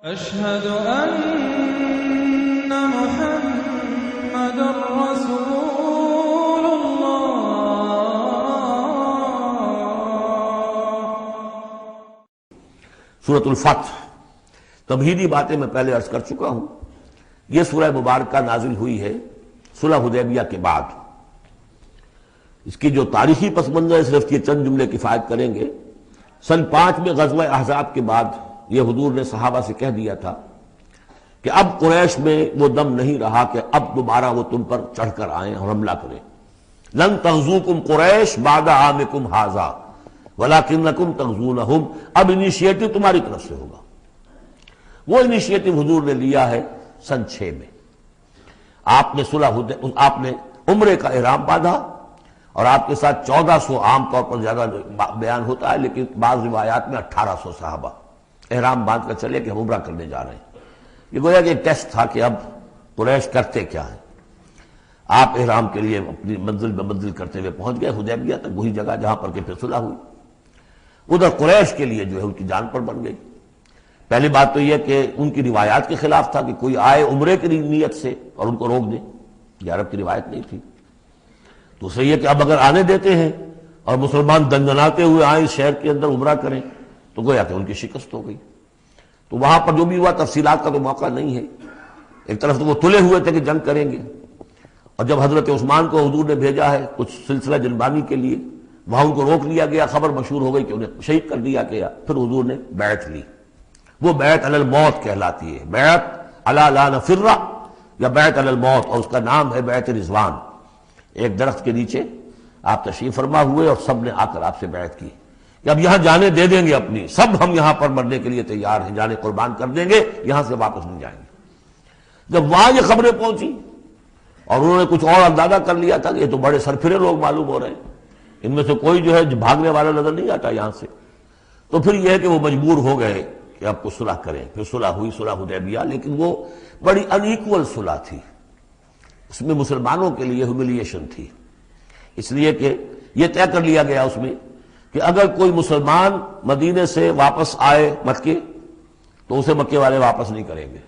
أشهد أن محمد رسول الله۔ سورۃ الفتح تمہیدی باتیں میں پہلے عرض کر چکا ہوں۔ یہ سورہ مبارکہ نازل ہوئی ہے صلح حدیبیہ کے بعد۔ اس کی جو تاریخی پس منظر ہے صرف یہ چند جملے کفایت کریں گے۔ سن 5 میں غزوہ احزاب کے بعد یہ حضور نے صحابہ سے کہہ دیا تھا کہ اب قریش میں وہ دم نہیں رہا کہ اب دوبارہ وہ تم پر چڑھ کر آئیں اور حملہ کریں۔ لن تغزوکم قریش بعد عامکم ھذا ولکنکم تغزونہم، اب انیشیٹو تمہاری طرف سے ہوگا۔ وہ انیشیٹو حضور نے لیا ہے سن 6 میں۔ آپ نے عمرے کا احرام باندھا اور آپ کے ساتھ 1400، عام طور پر زیادہ بیان ہوتا ہے لیکن بعض روایات میں 1800 صحابہ احرام باندھ کر چلے کہ ہم عمرہ کرنے جا رہے ہیں۔ یہ گویا کہ ایک ٹیسٹ تھا کہ اب قریش کرتے کیا ہے۔ آپ احرام کے لیے اپنی منزل میں منزل کرتے ہوئے پہنچ گئے حدیبیہ تک، وہی جگہ جہاں پر کہ پھر صلح ہوئی۔ ادھر قریش کے لیے جو ہے ان کی جان پر بن گئی۔ پہلی بات تو یہ کہ ان کی روایات کے خلاف تھا کہ کوئی آئے عمرے کی نیت سے اور ان کو روک دے، یہ عرب کی روایت نہیں تھی۔ دوسرا یہ کہ اب اگر آنے دیتے ہیں اور مسلمان دنگناتے ہوئے آئیں اس شہر کے اندر عمرہ کریں تو گویا کہ ان کی شکست ہو گئی۔ تو وہاں پر جو بھی ہوا تفصیلات کا تو موقع نہیں ہے۔ ایک طرف تو وہ تلے ہوئے تھے کہ جنگ کریں گے، اور جب حضرت عثمان کو حضور نے بھیجا ہے کچھ سلسلہ جنبانی کے لیے، وہاں ان کو روک لیا گیا، خبر مشہور ہو گئی کہ انہیں شہید کر دیا گیا۔ پھر حضور نے بیعت لی، وہ بیعت علی الموت کہلاتی ہے، بیعت علی لا نفر یا بیعت علی الموت، اور اس کا نام ہے بیعت رضوان۔ ایک درخت کے نیچے آپ تشریف فرما ہوئے اور سب نے آ کر آپ سے بیعت کی کہ اب یہاں جانیں دے دیں گے اپنی، سب ہم یہاں پر مرنے کے لیے تیار ہیں، جانیں قربان کر دیں گے، یہاں سے واپس نہیں جائیں گے۔ جب وہاں یہ خبریں پہنچی اور انہوں نے کچھ اور اندازہ کر لیا تھا کہ یہ تو بڑے سرفرے لوگ معلوم ہو رہے ہیں، ان میں سے کوئی جو ہے بھاگنے والا نظر نہیں آتا یہاں سے، تو پھر یہ ہے کہ وہ مجبور ہو گئے کہ اب کو صلح کریں۔ پھر صلح ہوئی، صلح حدیبیہ، لیکن وہ بڑی ان ایکول صلح تھی، اس میں مسلمانوں کے لیے ہیوملیشن تھی، اس لیے کہ یہ طے کر لیا گیا اس میں کہ اگر کوئی مسلمان مدینے سے واپس آئے مکے تو اسے مکے والے واپس نہیں کریں گے،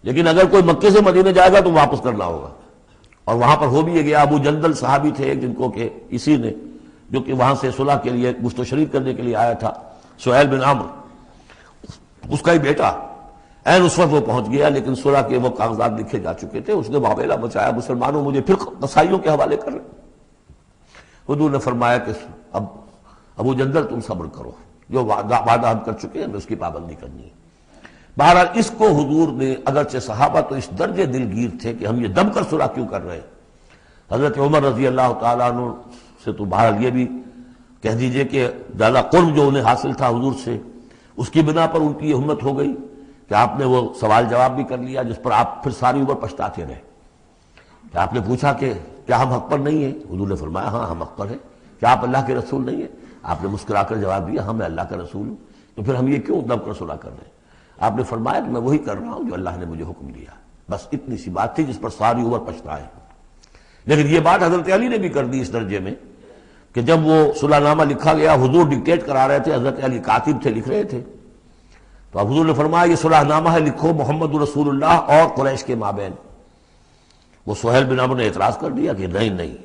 لیکن اگر کوئی مکے سے مدینے جائے گا تو واپس کرنا ہوگا۔ اور وہاں پر ہو بھی یہ گیا۔ ابو جندل صحابی تھے جن کو کہ اسی نے، جو کہ وہاں سے صلح کے لیے گشت و شریک کرنے کے لیے آیا تھا، سہیل بن عمرو، اس کا ہی بیٹا، عین اس وقت وہ پہنچ گیا، لیکن صلح کے وہ کاغذات لکھے جا چکے تھے۔ اس نے معاملہ بچایا، مسلمانوں مجھے پھر قصائیوں کے حوالے کر رہے۔ حضور نے فرمایا کہ اب ابو جندل تم صبر کرو، جو وعدہ ہم کر چکے ہیں اس کی پابندی کرنی ہے۔ بہرحال اس کو حضور نے، اگرچہ صحابہ تو اس درجے دلگیر تھے کہ ہم یہ دم کر صلح کیوں کر رہے ہیں۔ حضرت عمر رضی اللہ تعالیٰ عنہ سے تو بہرحال یہ بھی کہہ دیجئے کہ زیادہ قرب جو انہیں حاصل تھا حضور سے، اس کی بنا پر ان کی یہ ہمت ہو گئی کہ آپ نے وہ سوال جواب بھی کر لیا جس پر آپ پھر ساری عمر پچھتاتے رہے۔ کہ آپ نے پوچھا کہ کیا ہم حق پر نہیں ہیں؟ حضور نے فرمایا ہاں ہم حق پر ہیں۔ کیا آپ اللہ کے رسول نہیں ہیں؟ آپ نے مسکرا کر جواب دیا ہاں میں اللہ کا رسول ہوں۔ تو پھر ہم یہ کیوں دم کر صلح کر رہے ہیں؟ آپ نے فرمایا کہ میں وہی کر رہا ہوں جو اللہ نے مجھے حکم دیا۔ بس اتنی سی بات تھی جس پر ساری عمر پچھتائے۔ لیکن یہ بات حضرت علی نے بھی کر دی اس درجے میں کہ جب وہ صلح نامہ لکھا گیا، حضور ڈکٹیٹ کرا رہے تھے، حضرت علی کاتب تھے، لکھ رہے تھے، تو اب حضور نے فرمایا یہ صلح نامہ ہے، لکھو محمد رسول اللہ اور قریش کے مابین۔ وہ سہیل بن عمرو نے اعتراض کر دیا کہ نہیں،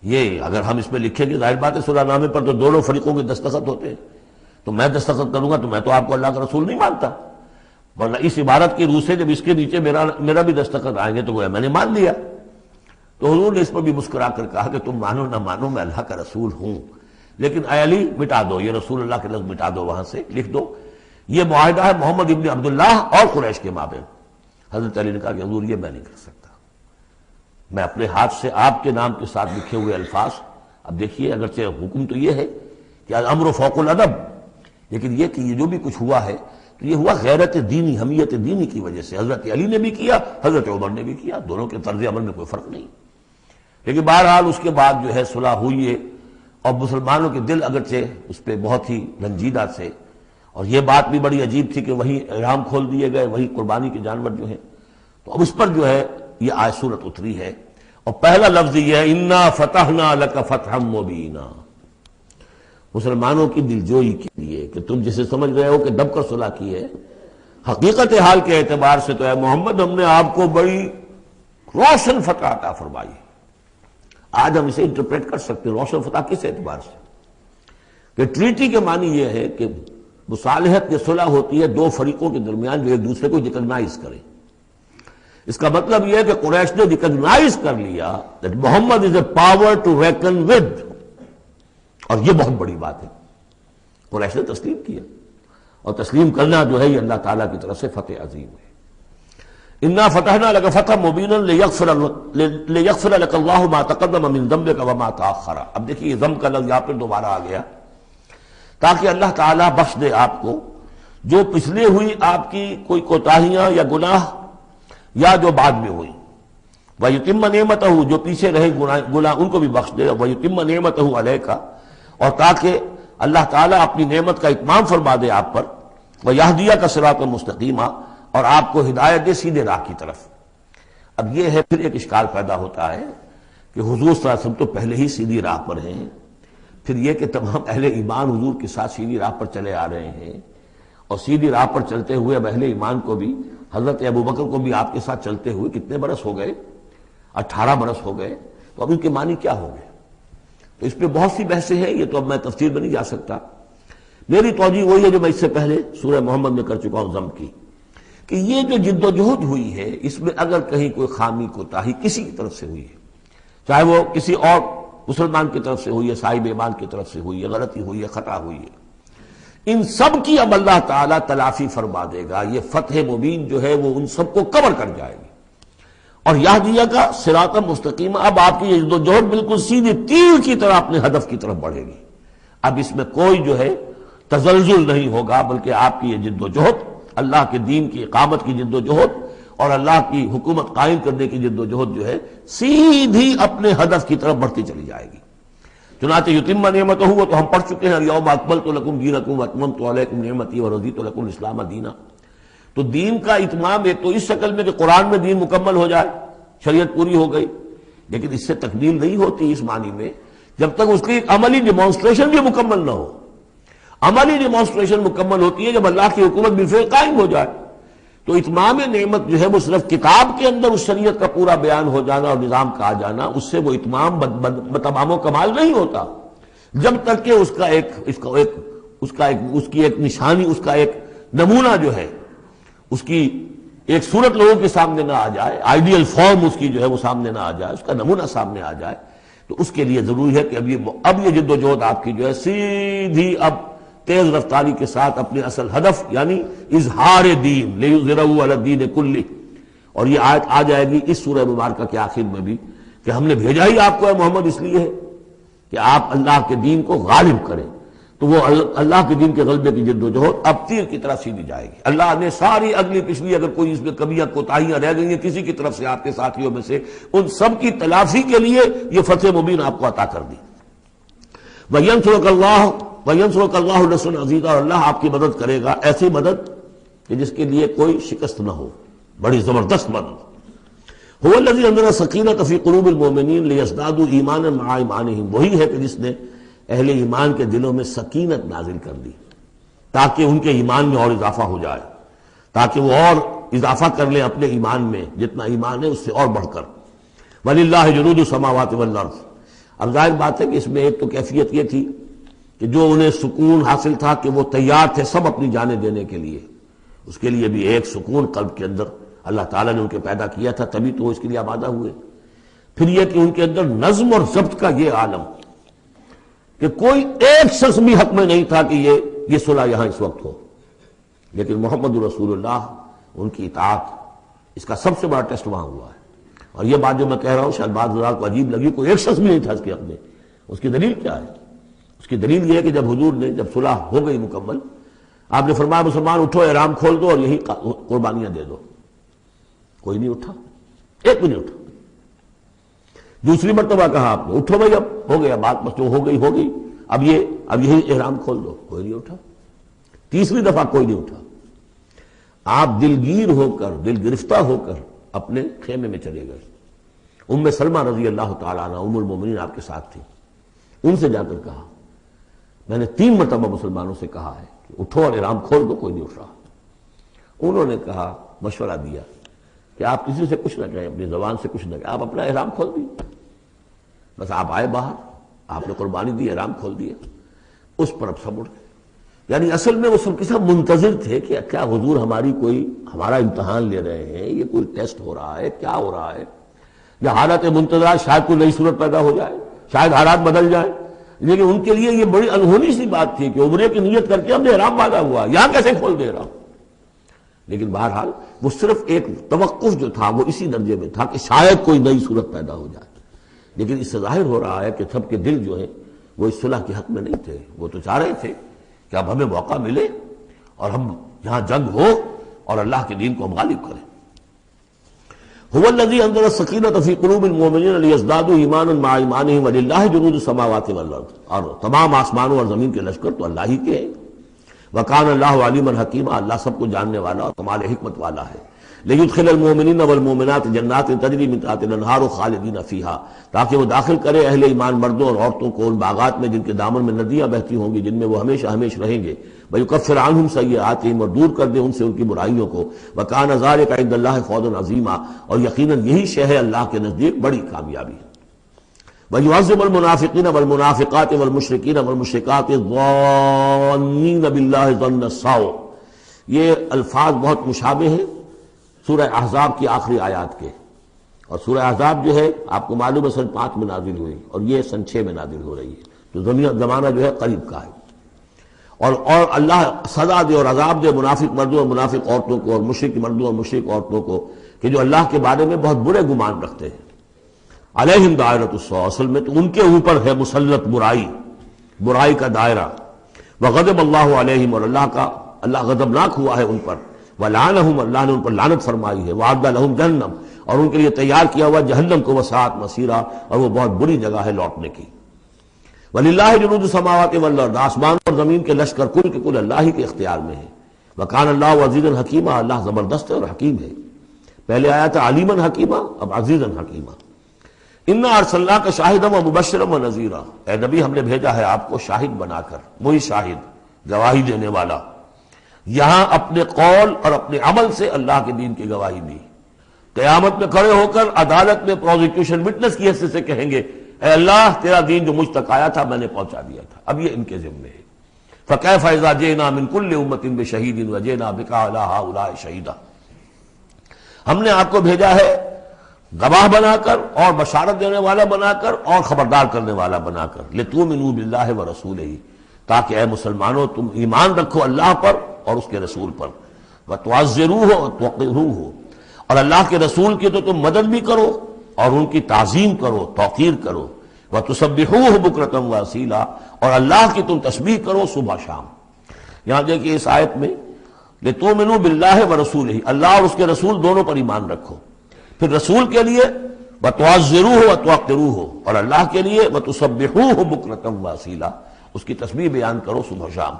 یہ اگر ہم اس میں لکھیں گے ظاہر بات ہے صلح نامے پر تو دونوں فریقوں کے دستخط ہوتے ہیں، تو میں دستخط کروں گا تو میں تو آپ کو اللہ کا رسول نہیں مانتا، ورنہ اس عبارت کی روح سے جب اس کے نیچے میرا بھی دستخط آئیں گے تو وہ میں نے مان لیا۔ تو حضور نے اس پر بھی مسکرا کر کہا کہ تم مانو نہ مانو میں اللہ کا رسول ہوں، لیکن اے علی مٹا دو یہ رسول اللہ کے لفظ، مٹا دو، وہاں سے لکھ دو یہ معاہدہ ہے محمد ابن عبداللہ اور قریش کے مابین۔ حضرت علی نے کہا کہ حضور یہ میں نہیں کر سکتا، میں اپنے ہاتھ سے آپ کے نام کے ساتھ لکھے ہوئے الفاظ، اب دیکھیے اگرچہ حکم تو یہ ہے کہ الامر فوق الادب، لیکن یہ کہ یہ جو بھی کچھ ہوا ہے تو یہ ہوا غیرت دینی، حمیت دینی کی وجہ سے۔ حضرت علی نے بھی کیا، حضرت عمر نے بھی کیا، دونوں کے طرز عمل میں کوئی فرق نہیں۔ لیکن بہرحال اس کے بعد جو ہے صلح ہوئی ہے، اور مسلمانوں کے دل اگرچہ اس پہ بہت ہی رنجیدہ تھے، اور یہ بات بھی بڑی عجیب تھی کہ وہی احرام کھول دیے گئے، وہی قربانی کے جانور جو ہیں، تو اب اس پر جو ہے یہ آیت سورت اتری ہے، اور پہلا لفظ یہ ہے انا فتحنا لک فتحا مبینا، مسلمانوں کی دلجوئی کے لیے کہ تم جسے سمجھ رہے ہو کہ دب کر صلح کی ہے، حقیقت حال کے اعتبار سے تو اے محمد ہم نے آپ کو بڑی روشن فتح عطا فرمائی. آج ہم اسے انٹرپریٹ کر سکتے ہیں روشن فتح کس اعتبار سے کہ ٹریٹی کے معنی یہ ہے کہ مصالحت یا صلح ہوتی ہے دو فریقوں کے درمیان جو ایک دوسرے کو ریکگنائز کریں. اس کا مطلب یہ ہے کہ قریش نے ریکگنائز کر لیا that Muhammad is a power to reckon with, اور یہ بہت بڑی بات ہے. قریش نے تسلیم کیا، اور تسلیم کرنا جو ہے یہ اللہ تعالیٰ کی طرف سے فتح عظیم ہے. انا فتحنا لك فتحا مبینا لیغفر لك اللہ ما تقدم من ذنبك وما تاخر. اب دیکھیے ذنب کا لفظ یہاں پہ دوبارہ آ گیا تاکہ اللہ تعالیٰ بخش دے آپ کو جو پچھلے ہوئی آپ کی کوئی کوتاہیاں یا گناہ یا جو بعد میں ہوئی. وَيُتِمَّ نِعْمَتَهُ جو پیچھے رہے گناہ ان کو بھی بخش دے. وَيُتِمَّ نِعْمَتَهُ عَلَيْكَ اور تاکہ اللہ تعالیٰ اپنی نعمت کا اتمام فرما دے آپ پر. وَيَهْدِيَكَ صِرَاطًا مُسْتَقِيمًا اور آپ کو ہدایت دے سیدھے راہ کی طرف. اب یہ ہے پھر ایک اشکال پیدا ہوتا ہے کہ حضور صلی اللہ علیہ وسلم تو پہلے ہی سیدھی راہ پر ہیں، پھر یہ کہ تمام اہل ایمان حضور کے ساتھ سیدھی راہ پر چلے آ رہے ہیں، اور سیدھی راہ پر چلتے ہوئے اب اہل ایمان کو بھی حضرت ابوبکر کو بھی آپ کے ساتھ چلتے ہوئے کتنے برس ہو گئے؟ 18 برس ہو گئے. تو اب ان کے معنی کیا ہو گئے؟ تو اس پہ بہت سی بحثیں ہیں، یہ تو اب میں تفصیل میں نہیں جا سکتا. میری توجہ وہی ہے جو میں اس سے پہلے سورہ محمد میں کر چکا ہوں ضم کی، کہ یہ جو جد و جہد ہوئی ہے اس میں اگر کہیں کوئی خامی کوتاہی کسی کی طرف سے ہوئی ہے، چاہے وہ کسی اور مسلمان کی طرف سے ہوئی ہے، صاحب ایمان کی طرف سے ہوئی ہے، غلطی ہوئی ہے، خطا ہوئی ہے، ان سب کی اب اللہ تعالیٰ تلافی فرما دے گا. یہ فتح مبین جو ہے وہ ان سب کو کور کر جائے گی. اور یہدیہ کا صراط مستقیم، اب آپ کی یہ جہد بالکل سیدھی تیر کی طرح اپنے ہدف کی طرف بڑھے گی. اب اس میں کوئی جو ہے تزلزل نہیں ہوگا، بلکہ آپ کی یہ جد و جہد، اللہ کے دین کی اقامت کی جد و جہد اور اللہ کی حکومت قائم کرنے کی جد و جہد جو ہے سیدھی اپنے ہدف کی طرف بڑھتی چلی جائے گی. چنانچہ یتم نعمتہ وہ تو ہم پڑھ چکے ہیں، الیوم اکملت لکم دینکم واتممت علیکم نعمتی ورضیت لکم الاسلام دینا. تو دین کا اتمام ایک تو اس شکل میں کہ قرآن میں دین مکمل ہو جائے، شریعت پوری ہو گئی، لیکن اس سے تکمیل نہیں ہوتی اس معنی میں جب تک اس کی ایک عملی ڈیمانسٹریشن بھی مکمل نہ ہو. عملی ڈیمانسٹریشن مکمل ہوتی ہے جب اللہ کی حکومت بالفعل قائم ہو جائے. تو اتمام نعمت جو ہے وہ صرف کتاب کے اندر اس شریعت کا پورا بیان ہو جانا اور نظام کا آ جانا، اس سے وہ اتمام بتمام و کمال نہیں ہوتا جب تک کہ اس کی ایک نشانی، اس کا ایک نمونہ جو ہے، اس کی ایک صورت لوگوں کے سامنے نہ آ جائے، آئیڈیل فارم اس کی جو ہے وہ سامنے نہ آ جائے، اس کا نمونہ سامنے آ جائے. تو اس کے لیے ضروری ہے کہ اب یہ جد و جہد آپ کی جو ہے سیدھی اب تیز رفتاری کے ساتھ اپنے اصل ہدف یعنی اظہار دین لیظہرہ علی الدین کلہ. اور یہ آیت آ جائے گی اس سورہ مبارکہ کے آخر میں بھی کہ ہم نے بھیجا ہی آپ کو اے محمد اس لیے ہے کہ آپ اللہ کے دین کو غالب کریں. تو وہ اللہ کے دین کے غلبے کی جد و جہد اب تیر کی طرح سیدھی جائے گی. اللہ نے ساری اگلی پچھلی اگر کوئی اس میں کمیاں کوتاہیاں رہ گئی ہیں کسی کی طرف سے آپ کے ساتھیوں میں سے، ان سب کی تلافی کے لیے یہ فتح مبین آپ کو عطا کر دی. وَيَنْصُرَكَ اللَّهُ نَصْرًا عَزِيزًا اور اللہ آپ کی مدد کرے گا ایسی مدد کہ جس کے لیے کوئی شکست نہ ہو، بڑی زبردست مدد. هُوَ الَّذِي أَنزَلَ السَّكِينَةَ فِي قُلُوبِ الْمُؤْمِنِينَ لِيَزْدَادُوا إِيمَانًا مَعَ إِيمَانِهِمْ. وہی ہے کہ جس نے اہل ایمان کے دلوں میں سکینت نازل کر دی تاکہ ان کے ایمان میں اور اضافہ ہو جائے، تاکہ وہ اور اضافہ کر لیں اپنے ایمان میں، جتنا ایمان ہے اس سے اور بڑھ کر. وَلِلَّهِ جُنُودُ السَّمَاوَاتِ وَالْأَرْضِ. اب ظاہر بات ہے کہ اس میں ایک تو کیفیت یہ تھی کہ جو انہیں سکون حاصل تھا کہ وہ تیار تھے سب اپنی جانیں دینے کے لیے، اس کے لیے بھی ایک سکون قلب کے اندر اللہ تعالیٰ نے ان کے پیدا کیا تھا، تبھی تو وہ اس کے لیے آمادہ ہوئے. پھر یہ کہ ان کے اندر نظم اور ضبط کا یہ عالم کہ کوئی ایک شخص بھی حق میں نہیں تھا کہ یہ صلح یہاں اس وقت ہو، لیکن محمد رسول اللہ ان کی اطاعت اس کا سب سے بڑا ٹیسٹ وہاں ہوا ہے. اور یہ بات جو میں کہہ رہا ہوں شاید بعض حضرات کو عجیب لگی، کوئی ایک شخص بھی نہیں تھا اس کے حق میں. اس کی دلیل کیا ہے؟ اس کی دلیل یہ ہے کہ جب حضور نے جب صلح ہو گئی مکمل، آپ نے فرمایا مسلمان اٹھو، احرام کھول دو اور یہی قربانیاں دے دو. کوئی نہیں اٹھا، ایک بھی نہیں اٹھا. دوسری مرتبہ کہا آپ نے اٹھو بھائی اب ہو گیا بات، بس جو ہو گئی ہو گئی، اب یہی احرام کھول دو. کوئی نہیں اٹھا. تیسری دفعہ کوئی نہیں اٹھا. آپ دلگیر ہو کر، دل گرفتہ ہو کر اپنے خیمے میں چلے گئے. ام سلمہ رضی اللہ تعالیٰ عنہ ام المومنین آپ کے ساتھ تھی. ان سے جا کر کہا میں نے 3 مرتبہ مسلمانوں سے کہا ہے کہ اٹھو اور احرام کھول دو، کوئی نہیں اٹھ رہا. انہوں نے کہا، مشورہ دیا کہ آپ کسی سے کچھ نہ کہیں، اپنی زبان سے کچھ نہ کہیں، آپ اپنا احرام کھول دیے، بس آپ آئے باہر، آپ نے قربانی دی، احرام کھول دیا، اس پر اب سب اٹھ گئے۔ یعنی اصل میں وہ سب کے سب منتظر تھے کہ کیا حضور ہمارا امتحان لے رہے ہیں، یہ کوئی ٹیسٹ ہو رہا ہے، کیا ہو رہا ہے، یا حالت منتظر شاید کوئی نئی صورت پیدا ہو جائے، شاید حالات بدل جائیں۔ لیکن ان کے لیے یہ بڑی انہونی سی بات تھی کہ عمرے کی نیت کر کے ہم نے احرام باندھا ہوا، یہاں کیسے کھول دے رہا ہوں۔ لیکن بہرحال وہ صرف ایک توقف جو تھا وہ اسی درجے میں تھا کہ شاید کوئی نئی صورت پیدا ہو جائے، لیکن اس سے ظاہر ہو رہا ہے کہ سب کے دل جو ہیں وہ اس صلح کے حق میں نہیں تھے۔ وہ تو چاہ رہے تھے کہ اب ہمیں موقع ملے اور ہم یہاں جنگ ہو اور اللہ کے دین کو ہم غالب کریں۔ هو الذي انزل السکینۃ فی قلوب المؤمنین لیزدادوا ایمانا مع ایمانہم وللہ جنود السماوات والارض، اور تمام آسمانوں اور زمین کے لشکر تو اللہ ہی کے ہیں۔ وکان اللہ علیما حکیما، اللہ سب کو جاننے والا اور کمال حکمت والا ہے۔ لیدخل المؤمنین والمؤمنات جنات تجری من تحتها الانہار خالدین فیہا، تاکہ وہ داخل کرے اہل ایمان مردوں اور عورتوں کو ان باغات میں جن کے دامن میں ندیاں بہتی ہوں گی، جن میں وہ ہمیشہ ہمیشہ رہیں گے۔ ویکفر عنہم سیئاتہم، اور دور کر دے ان سے ان کی برائیوں کو۔ وکان ذلک عند اللہ فوزا عظیما، اور یقیناً یہی شے ہے اللہ کے نزدیک بڑی کامیابی ہے۔ وَيُعَذِّبُ الْمُنَافِقِينَ وَالْمُنَافِقَاتِ وَالْمُشْرِكِينَ وَالْمُشْرِكَاتِ الظَّانِّينَ بِاللَّهِ ظَنَّ السَّوْءِ، یہ الفاظ بہت مشابہ ہیں سورہ احزاب کی آخری آیات کے، اور سورہ احزاب جو ہے آپ کو معلوم ہے سن 5 میں نازل ہوئی اور یہ سن 6 میں نازل ہو رہی ہے، تو زمانہ جو ہے قریب کا ہے۔ اور اللہ سزا دے اور عذاب دے منافق مردوں اور منافق عورتوں کو، اور مشرک مردوں اور مشرک عورتوں کو، کہ جو اللہ کے بارے میں بہت برے گمان رکھتے ہیں۔ علیہم دائرۃ السوء، اصل میں تو ان کے اوپر ہے مسلط برائی کا دائرہ۔ وغضب اللہ علیہم، اور اللہ غضبناک ہوا ہے ان پر۔ ولعنہم، اللہ نے ان پر لعنت فرمائی ہے۔ وعد لہم جہنم، اور ان کے لیے تیار کیا ہوا جہنم کو، وساعت مصیرا، اور وہ بہت بری جگہ ہے لوٹنے کی۔ وللہ جنود السماوات والارض، آسمان اور زمین کے لشکر کل کے کل اللہ ہی کے اختیار میں ہے۔ وکان اللہ عزیزا حکیما، اللہ زبردست ہے اور حکیم ہے۔ پہلے آیا تھا علیما حکیما، اب عزیزا حکیما۔ انا ارسلناک شاہدا ومبشرا ونذیرا، اے نبی ہم نے بھیجا ہے آپ کو شاہد بنا کر، وہی شاہد، گواہی دینے والا۔ یہاں اپنے قول اور اپنے عمل سے اللہ کے دین کی گواہی دی۔ قیامت میں کھڑے ہو کر عدالت میں پروزیکیوشن وٹنس کی حیثیت سے کہیں گے اے اللہ تیرا دین جو مجھ تک آیا تھا میں نے پہنچا دیا تھا۔ اب یہ ان کے ذمے ہے۔ فکیف اذا جئنا من کل امۃ بشہید وجئنا بک علی ہؤلاء شہیدا، ہم نے آپ کو بھیجا ہے گواہ بنا کر اور بشارت دینے والا بنا کر اور خبردار کرنے والا بنا کر، لتؤمنوا باللہ ورسولہ، تاکہ اے مسلمانوں تم ایمان رکھو اللہ پر اور اس کے رسول پر، وتعزروہ وتوقروہ، اور اللہ کے رسول کی تو تم مدد بھی کرو اور ان کی تعظیم کرو، توقیر کرو، وتسبحوہ بکرۃ واصیلا، اور اللہ کی تم تسبیح کرو صبح شام۔ یہاں دیکھیے اس آیت میں لتؤمنوا باللہ ورسولہ، اللہ اور اس کے رسول دونوں پر ایمان رکھو، پھر رسول کے لیے وتعزروہ وتوقروہ، اور اللہ کے لیے وتسبحوہ بکرۃ واصیلا، اس کی تسبیح بیان کرو صبح شام۔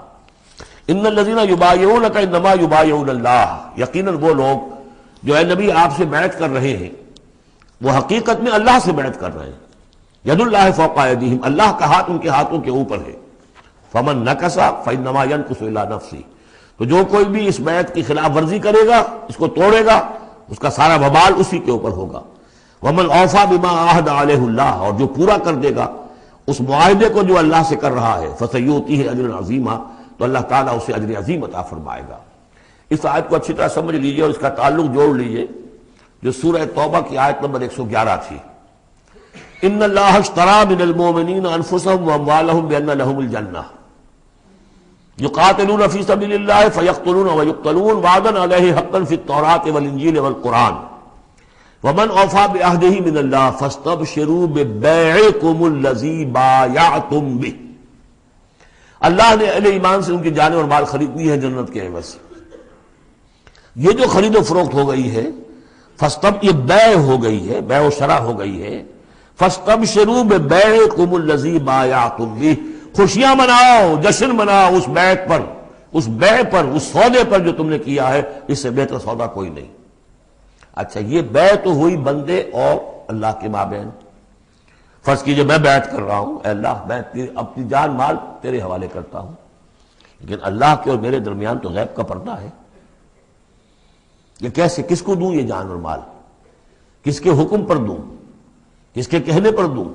ان الذین یبایعونک انما یبایعون اللہ، یقیناً وہ لوگ جو اے نبی آپ سے بیعت کر رہے ہیں وہ حقیقت میں اللہ سے بیعت کر رہے ہیں۔ ید اللہ فوق ایدیہم، اللہ کا ہاتھ ان کے ہاتھوں کے اوپر ہے۔ فمن نکث فانما ینکث الی نفسہ، تو جو کوئی بھی اس بیعت کی خلاف ورزی کرے گا، اس کو توڑے گا، اس کا سارا وبال اسی کے اوپر ہوگا۔ ومن اوفی بما عاہد علیہ اللہ، اور جو پورا کر دے گا اس معاہدے کو جو اللہ سے کر رہا ہے، فسیؤتیہ اجرا عظیما، تو اللہ تعالیٰ اسے اجر عظیم عطا فرمائے گا۔ اس آیت کو اچھی طرح سمجھ لیجئے اور اس کا تعلق جوڑ لیجئے جو سورہ توبہ کی آیت نمبر 111 تھی۔ ان اللہ اشتری من المؤمنین انفسهم واموالهم بان لهم الجنہ یقاتلون فی سبیل اللہ فیقتلون ویقتلون وعدا علیہ حقا فی التوراۃ والانجیل والقرآن ومن اوفی بعہدہ من اللہ فاستبشروا ببیعکم الذی بایعتم بہ، اللہ نے اہل ایمان سے ان کی جانیں اور مال خرید لی ہے جنت کے عوض۔ یہ جو خرید و فروخت ہو گئی ہے یہ بیع ہو گئی ہے، بیع و شرع ہو گئی ہے۔ فاستبشروا ببیعکم الذی بایعتم بہ، خوشیاں مناؤ، جشن مناؤ اس بیعت پر، اس بیع پر، اس سودے پر جو تم نے کیا ہے، اس سے بہتر سودا کوئی نہیں۔ اچھا یہ بیع تو ہوئی بندے اور اللہ کے مابین۔ فرض کیجئے میں بیعت کر رہا ہوں، اے اللہ میں اپنی جان مال تیرے حوالے کرتا ہوں، لیکن اللہ کے اور میرے درمیان تو غیب کا پردہ ہے۔ کہ کیسے، کس کو دوں یہ جان اور مال، کس کے حکم پر دوں، کس کے کہنے پر دوں،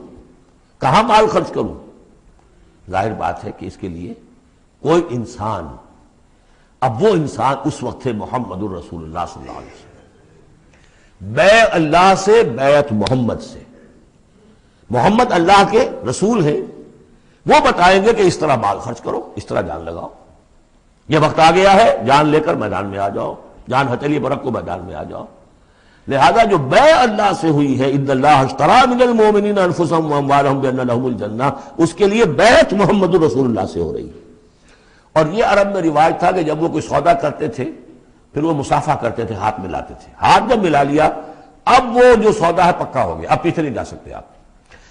کہاں مال خرچ کروں؟ ظاہر بات ہے کہ اس کے لیے کوئی انسان، اب وہ انسان اس وقت ہے محمد الرسول اللہ صلی اللہ علیہ وسلم، بیع اللہ سے، بیعت محمد سے۔ محمد اللہ کے رسول ہیں، وہ بتائیں گے کہ اس طرح مال خرچ کرو، اس طرح جان لگاؤ، یہ وقت آ گیا ہے جان لے کر میدان میں آ جاؤ، جان ہتھیلی پر رکھو میدان میں آ جاؤ۔ لہذا جو بیع اللہ سے ہوئی ہے، ان اللہ اشتری من المؤمنین انفسهم واموالهم بان لهم الجنہ، اس کے لیے بیعت محمد الرسول اللہ سے ہو رہی ہے۔ اور یہ عرب میں رواج تھا کہ جب وہ کوئی سودا کرتے تھے پھر وہ مصافحہ کرتے تھے، ہاتھ ملاتے تھے، ہاتھ جب ملا لیا اب وہ جو سودا ہے پکا ہو گیا، اب پیچھے نہیں جا سکتے آپ۔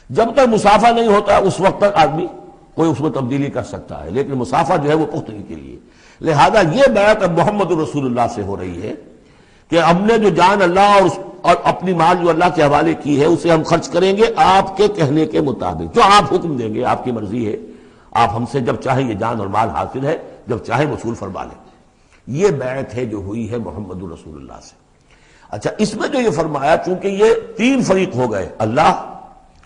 جب تک مصافحہ نہیں ہوتا اس وقت تک آدمی کوئی اس میں تبدیلی کر سکتا ہے، لیکن مصافحہ جو ہے وہ پختگی کے لیے۔ لہذا یہ بیعت اب محمد الرسول اللہ سے ہو رہی ہے کہ ہم نے جو جان اللہ اور اپنی مال جو اللہ کے حوالے کی ہے اسے ہم خرچ کریں گے آپ کے کہنے کے مطابق، جو آپ حکم دیں گے، آپ کی مرضی ہے، آپ ہم سے جب چاہیں یہ جان اور مال حاصل ہے، جب چاہیں وصول فرما لیں۔ یہ بیعت ہے جو ہوئی ہے محمد الرسول اللہ سے۔ اچھا، اس میں جو یہ فرمایا، چونکہ یہ تین فریق ہو گئے، اللہ،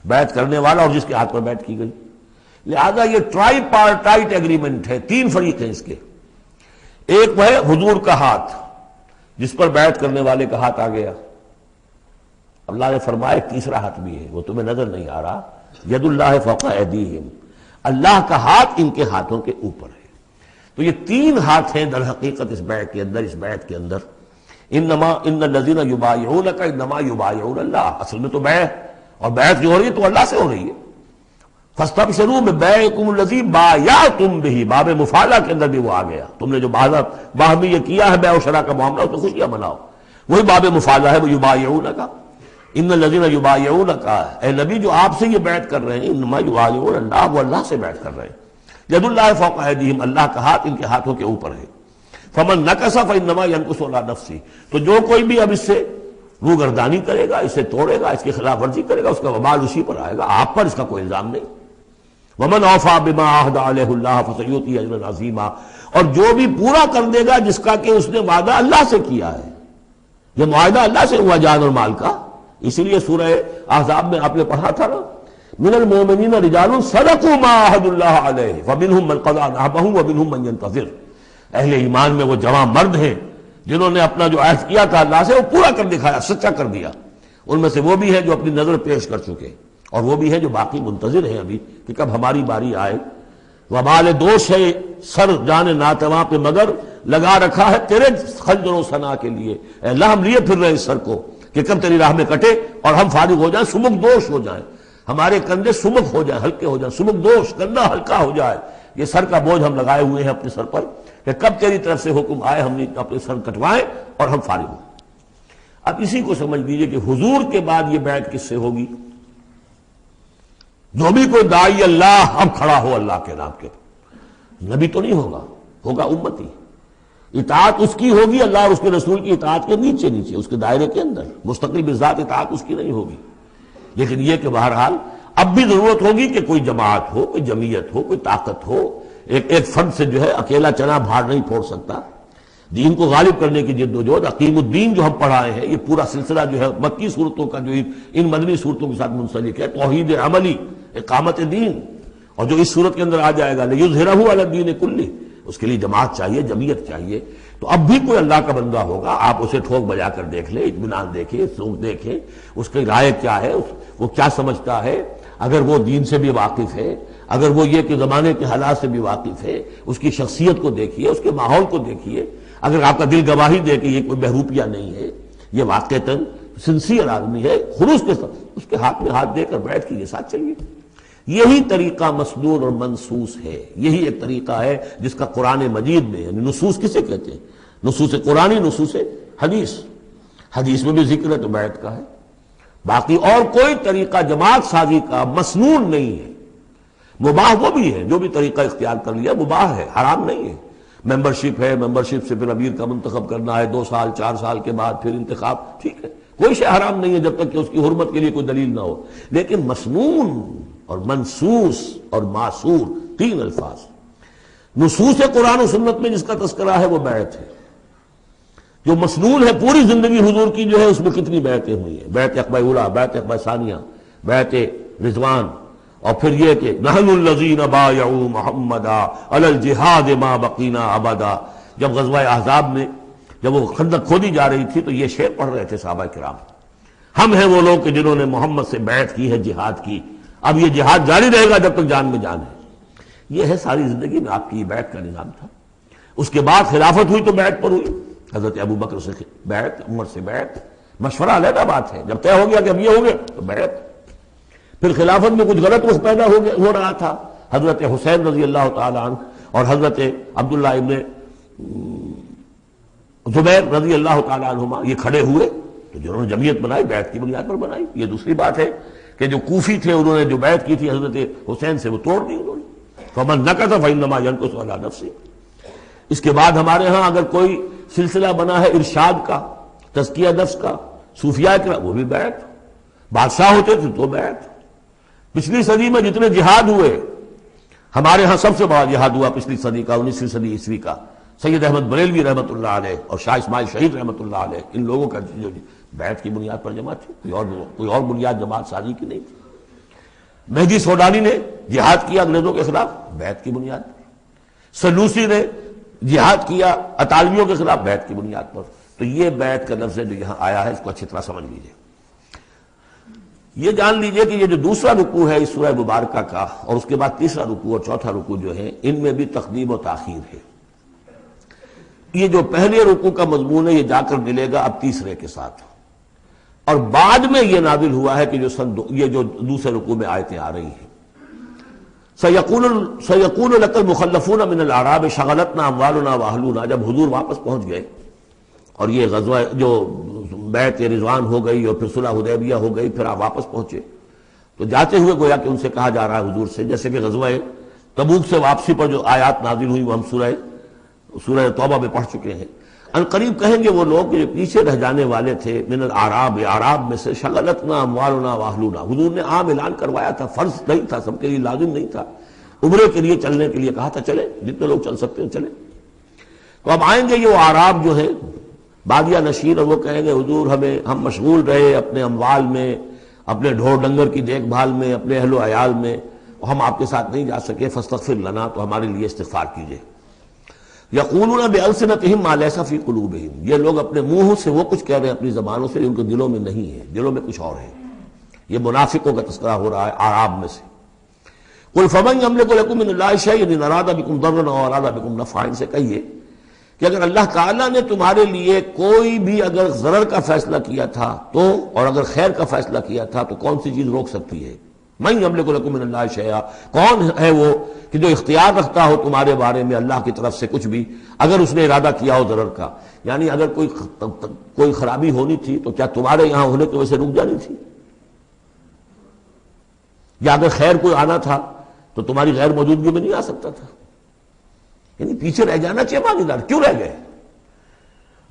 بیعت کرنے والا اور جس کے ہاتھ پر بیعت کی گئی، لہذا یہ ٹرائی پارٹائٹ ایگریمنٹ ہے، تین فریق ہیں اس کے۔ ایک وہ ہے حضور کا ہاتھ، جس پر بیعت کرنے والے کا ہاتھ آ گیا۔ اللہ نے فرمایا ایک تیسرا ہاتھ بھی ہے، وہ تمہیں نظر نہیں آ رہا، ید اللہ فوق ایدیہم، اللہ کا ہاتھ ان کے ہاتھوں کے اوپر ہے۔ تو یہ تین ہاتھ ہیں در حقیقت اس بیعت کے اندر، اس بیعت کے اندر۔ ان الذین یبایعونک انما یبایعون اللہ، اصل میں تو بیع، اور بیعت جو ہو رہی ہے تو اللہ سے ہو رہی ہے۔ فاستبشروا ببیعکم الذی بایعتم بہ، باب مفاعلہ کے اندر بھی وہ آ گیا، تم نے جو باہمی یہ کیا ہے بیع و شراء کا معاملہ، اس میں خوشیاں مناؤ، وہی باب مفاعلہ ہے، وہ یبایعونک۔ ان الذین یبایعونک، اے نبی جو آپ سے یہ بیعت کر رہے ہیں، انما یبایعون اللہ، وہ اللہ سے بیعت کر رہے ہیں۔ ید اللہ فوق ایدیہم، اللہ کا ہاتھ ان کے ہاتھوں کے اوپر ہے۔ فمن نکث فانما ینکث علی نفسہ، تو جو کوئی بھی اب اس سے روگردانی کرے گا، اسے توڑے گا، اس کی خلاف ورزی کرے گا، اس کا وبال اسی پر آئے گا، آپ پر اس کا کوئی الزام نہیں۔ ومن اوفی بما عہد علیہ اللہ فسیؤتی اجرا عظیما، اور جو بھی پورا کر دے گا جس کا کہ اس نے وعدہ اللہ سے کیا ہے، یہ معاہدہ اللہ سے ہوا جان اور مال کا۔ اسی لیے سورہ احزاب میں آپ نے پڑھا تھا نا، من المؤمنین رجال صدقوا ما عہدوا اللہ علیہ فمنہم من قضی نحبہ ومنہم من ینتظر۔ اہل ایمان میں وہ جوان مرد ہیں جنہوں نے اپنا جو عہد کیا تھا اللہ سے وہ پورا کر دکھایا، سچا کر دیا۔ ان میں سے وہ بھی ہیں جو اپنی نظر پیش کر چکے، اور وہ بھی ہیں جو باقی منتظر ہیں ابھی کہ کب ہماری باری آئے۔ وبال دوش ہے سر جان ناتواں پہ، مگر لگا رکھا ہے تیرے خنجر و ثنا کے لیے، اے اللہ ہم لیے پھر رہے اس سر کو کہ کب تیری راہ میں کٹے اور ہم فارغ ہو جائیں، سمک دوش ہو جائیں، ہمارے کندھے سمک ہو جائیں، ہلکے ہو جائیں، سمک دوش، کندھا ہلکا ہو جائے۔ یہ سر کا بوجھ ہم لگائے ہوئے ہیں اپنے سر پر کہ کب تیری طرف سے حکم آئے ہم نے اپنے سر کٹوائیں اور ہم فارغ ہوں۔ اب اسی کو سمجھ لیجئے کہ حضور کے بعد یہ بیعت کس سے ہوگی؟ جو بھی کوئی داعی اللہ اب کھڑا ہو اللہ کے نام کے، نبی تو نہیں ہوگا، ہوگا امتی، اطاعت اس کی ہوگی، اللہ اور اس کے رسول کی اطاعت کے نیچے نیچے، اس کے دائرے کے اندر، مستقل بذات اطاعت اس کی نہیں ہوگی۔ لیکن یہ کہ بہرحال اب بھی ضرورت ہوگی کہ کوئی جماعت ہو، کوئی جمعیت ہو، کوئی طاقت ہو، ایک فرد سے جو ہے اکیلا چنا بھاڑ نہیں پھوڑ سکتا۔ دین کو غالب کرنے کی جد و جہد، عقیم الدین جو ہم پڑھائے ہیں، یہ پورا سلسلہ جو ہے مکی صورتوں کا جو ان مدنی صورتوں کے ساتھ منسلک ہے، توحید عملی، اقامت دین، اور جو اس صورت کے اندر آ جائے گا لیظہرہ علی الدین کلہ، اس کے لیے جماعت چاہیے، جمعیت چاہیے۔ تو اب بھی کوئی اللہ کا بندہ ہوگا، آپ اسے ٹھوک بجا کر دیکھ لیں، اطمینان دیکھیں، سوچ دیکھیں، اس کی رائے کیا ہے، وہ کیا سمجھتا ہے، اگر وہ دین سے بھی واقف ہے، اگر وہ یہ کہ زمانے کے حالات سے بھی واقف ہے، اس کی شخصیت کو دیکھیے، اس کے ماحول کو دیکھیے، اگر آپ کا دل گواہی دے کہ یہ کوئی بہروپیہ نہیں ہے، یہ واقعتاً سنسیئر آدمی ہے، خلوص کے ساتھ اس کے ہاتھ میں ہاتھ دے کر بیٹھ کے یہ ساتھ چلیے۔ یہی طریقہ مسنون اور منصوص ہے، یہی ایک طریقہ ہے جس کا قرآن مجید میں، یعنی نصوص کسے کہتے ہیں؟ نصوص قرآنی، نصوص حدیث، حدیث میں بھی ذکر ہے تو بیعت کا ہے۔ باقی اور کوئی طریقہ جماعت سازی کا مسنون نہیں ہے، مباح وہ بھی ہے، جو بھی طریقہ اختیار کر لیا مباح ہے، حرام نہیں ہے۔ ممبرشپ ہے، ممبرشپ سے پھر امیر کا منتخب کرنا ہے، 2 سال 4 سال کے بعد پھر انتخاب، ٹھیک ہے، کوئی شے حرام نہیں ہے جب تک کہ اس کی حرمت کے لیے کوئی دلیل نہ ہو۔ لیکن مسنون اور منصوص اور معصور، تین الفاظ۔ نصوص قرآن و سنت میں جس کا تذکرہ ہے وہ بیعت ہے، جو مسنون ہے پوری زندگی حضور کی جو ہے اس میں کتنی بیعتیں ہوئی ہیں، بیعت عقبہ اولیٰ، بیعت عقبہ ثانیہ، بیعت رضوان، اور پھر یہ کہ نحن الذین بایعوا محمدا علی الجہاد ما بقینا ابدا. جب غزوہ احزاب میں جب وہ خندق کھودی جا رہی تھی تو یہ شعر پڑھ رہے تھے صحابہ کرام، ہم ہیں وہ لوگ کہ جنہوں نے محمد سے بیعت کی ہے، جہاد کی، اب یہ جہاد جاری رہے گا جب تک جان میں جان ہے. یہ ہے ساری زندگی میں آپ کی بیعت کا نظام تھا. اس کے بعد خلافت ہوئی تو بیعت پر ہوئی، حضرت ابو بکر سے بیعت، عمر سے بیعت، مشورہ علیحدہ بات ہے، جب طے ہو گیا کہ اب یہ ہو گئے تو بیعت. پھر خلافت میں کچھ غلط رخ پیدا ہو رہا تھا، حضرت حسین رضی اللہ تعالیٰ عنہ اور حضرت عبداللہ ابن زبیر رضی اللہ تعالیٰ عنہما یہ کھڑے ہوئے تو جنہوں نے جمعیت بنائی بیعت کی بنیاد پر بنائی. یہ دوسری بات ہے کہ جو کوفی تھے انہوں نے جو بیعت کی تھی حضرت حسین سے وہ توڑ دی انہوں نے. فمن نکث فانما ینکث علی نفسہ. اس کے بعد ہمارے ہاں اگر کوئی سلسلہ بنا ہے ارشاد کا، تزکیہ نفس کا، صوفیاء کا، وہ بھی بیعت. بادشاہ ہوتے تھے تو بیعت. پچھلی صدی میں جتنے جہاد ہوئے، ہمارے ہاں سب سے بڑا جہاد ہوا پچھلی صدی کا، 19ویں صدی عیسوی کا، سید احمد بریلوی رحمۃ اللہ علیہ اور شاہ اسماعیل شہید رحمۃ اللہ علیہ، ان لوگوں کا جو بیعت کی بنیاد پر جماعت تھی، کوئی اور بنیاد جماعت سازی کی نہیں تھی. مہدی سوڈانی نے جہاد کیا انگریزوں کے خلاف بیعت کی بنیاد پر، سلوسی نے جہاد کیا اطالویوں کے خلاف بیعت کی بنیاد پر. تو یہ بیعت کا لفظ جو یہاں آیا ہے اس کو اچھی طرح سمجھ لیجیے. یہ جان لیجئے کہ یہ جو دوسرا رکوع ہے اس سورہ مبارکہ کا، اور اس کے بعد تیسرا رکوع اور چوتھا رکوع جو ہے، ان میں بھی تقدیم و تاخیر ہے. یہ جو پہلے رکوع کا مضمون ہے یہ جا کر ملے گا اب تیسرے کے ساتھ، اور بعد میں یہ نازل ہوا ہے کہ یہ جو دوسرے رکوع میں آیتیں آ رہی ہیں. سَيَقُولُ لَكَ الْمُخَلَّفُونَ مِنَ الْأَعْرَابِ شَغَلَتْنَا أَمْوَالُنَا وَأَهْلُونَا. جب حضور واپس پہنچ گئے اور یہ غزوہ جو بیعت رضوان ہو گئی اور پھر صلح حدیبیہ ہو گئی، پھر آپ واپس پہنچے تو جاتے ہوئے گویا کہ ان سے کہا جا رہا ہے حضور سے، جیسے کہ غزوہ تبوک سے واپسی پر جو آیات نازل ہوئی وہ ہم سورہ توبہ میں پڑھ چکے ہیں. ان قریب کہیں گے وہ لوگ جو پیچھے رہ جانے والے تھے، من الاعراب، اعراب میں سے، شغلتنا اموالنا واہلونا. حضور نے عام اعلان کروایا تھا، فرض نہیں تھا، سب کے لیے لازم نہیں تھا. عمرے کے لیے چلنے کے لیے کہا تھا چلے، جتنے لوگ چل سکتے ہیں چلیں. تو اب آئیں گے یہ اعراب جو ہیں بادیہ نشین، اور وہ کہیں گے حضور ہم مشغول رہے اپنے اموال میں، اپنے ڈھور ڈنگر کی دیکھ بھال میں، اپنے اہل و عیال میں، ہم آپ کے ساتھ نہیں جا سکے، فاستغفر لنا، تو ہمارے لیے استغفار کیجئے. یقولون بألسنتہم ما لیس فی قلوبہم. یہ لوگ اپنے منہوں سے وہ کچھ کہہ رہے ہیں اپنی زبانوں سے، ان کے دلوں میں نہیں ہے، دلوں میں کچھ اور ہے. یہ منافقوں کا تذکرہ ہو رہا ہے اعراب میں سے. قل فمن یملک لکم من اللہ شیئا ان اراد بکم ضرا او اراد بکم نفعا. ان سے کہیے کہ اگر اللہ تعالیٰ نے تمہارے لیے کوئی بھی اگر ضرر کا فیصلہ کیا تھا تو، اور اگر خیر کا فیصلہ کیا تھا تو کون سی چیز روک سکتی ہے؟ من یملک لکم من اللہ شیئا، کون ہے وہ کہ جو اختیار رکھتا ہو تمہارے بارے میں اللہ کی طرف سے کچھ بھی، اگر اس نے ارادہ کیا ہو ضرر کا. یعنی اگر کوئی خرابی ہونی تھی تو کیا تمہارے یہاں ہونے کی وجہ سے رک جانی تھی؟ یا اگر خیر کوئی آنا تھا تو تمہاری غیر موجودگی میں نہیں آ سکتا تھا؟ یعنی پیچھے رہ جانا چاہیے ماندار، کیوں رہ گئے؟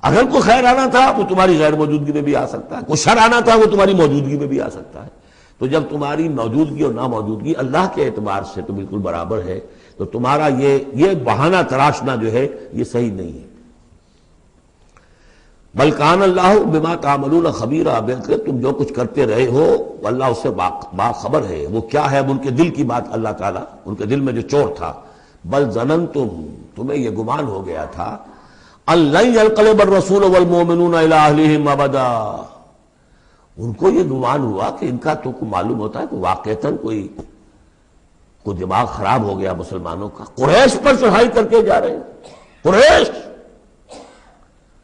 اگر کوئی خیر آنا تھا تو تمہاری غیر موجودگی میں بھی آ سکتا ہے، کوئی شر آنا تھا وہ تمہاری موجودگی میں بھی آ سکتا ہے. تو جب تمہاری موجودگی اور ناموجودگی اللہ کے اعتبار سے تو بالکل برابر ہے، تو تمہارا یہ بہانہ تراشنا جو ہے یہ صحیح نہیں ہے. بل کان اللہ بما تعملون خبیرا، بلکہ تم جو کچھ کرتے رہے ہو اللہ اس سے باخبر ہے. وہ کیا ہے؟ اب ان کے دل کی بات اللہ تعالیٰ، ان کے دل میں جو چور تھا. بل ظننتم، تمہیں یہ گمان ہو گیا تھا، ان لن ينقلب الرسول والمؤمنون الى اہلہم ابدا. ان کو یہ گمان ہوا کہ ان کا تو معلوم ہوتا ہے کہ واقعتاً کوئی دماغ خراب ہو گیا مسلمانوں کا، قریش پر چڑھائی کر کے جا رہے ہیں. قریش،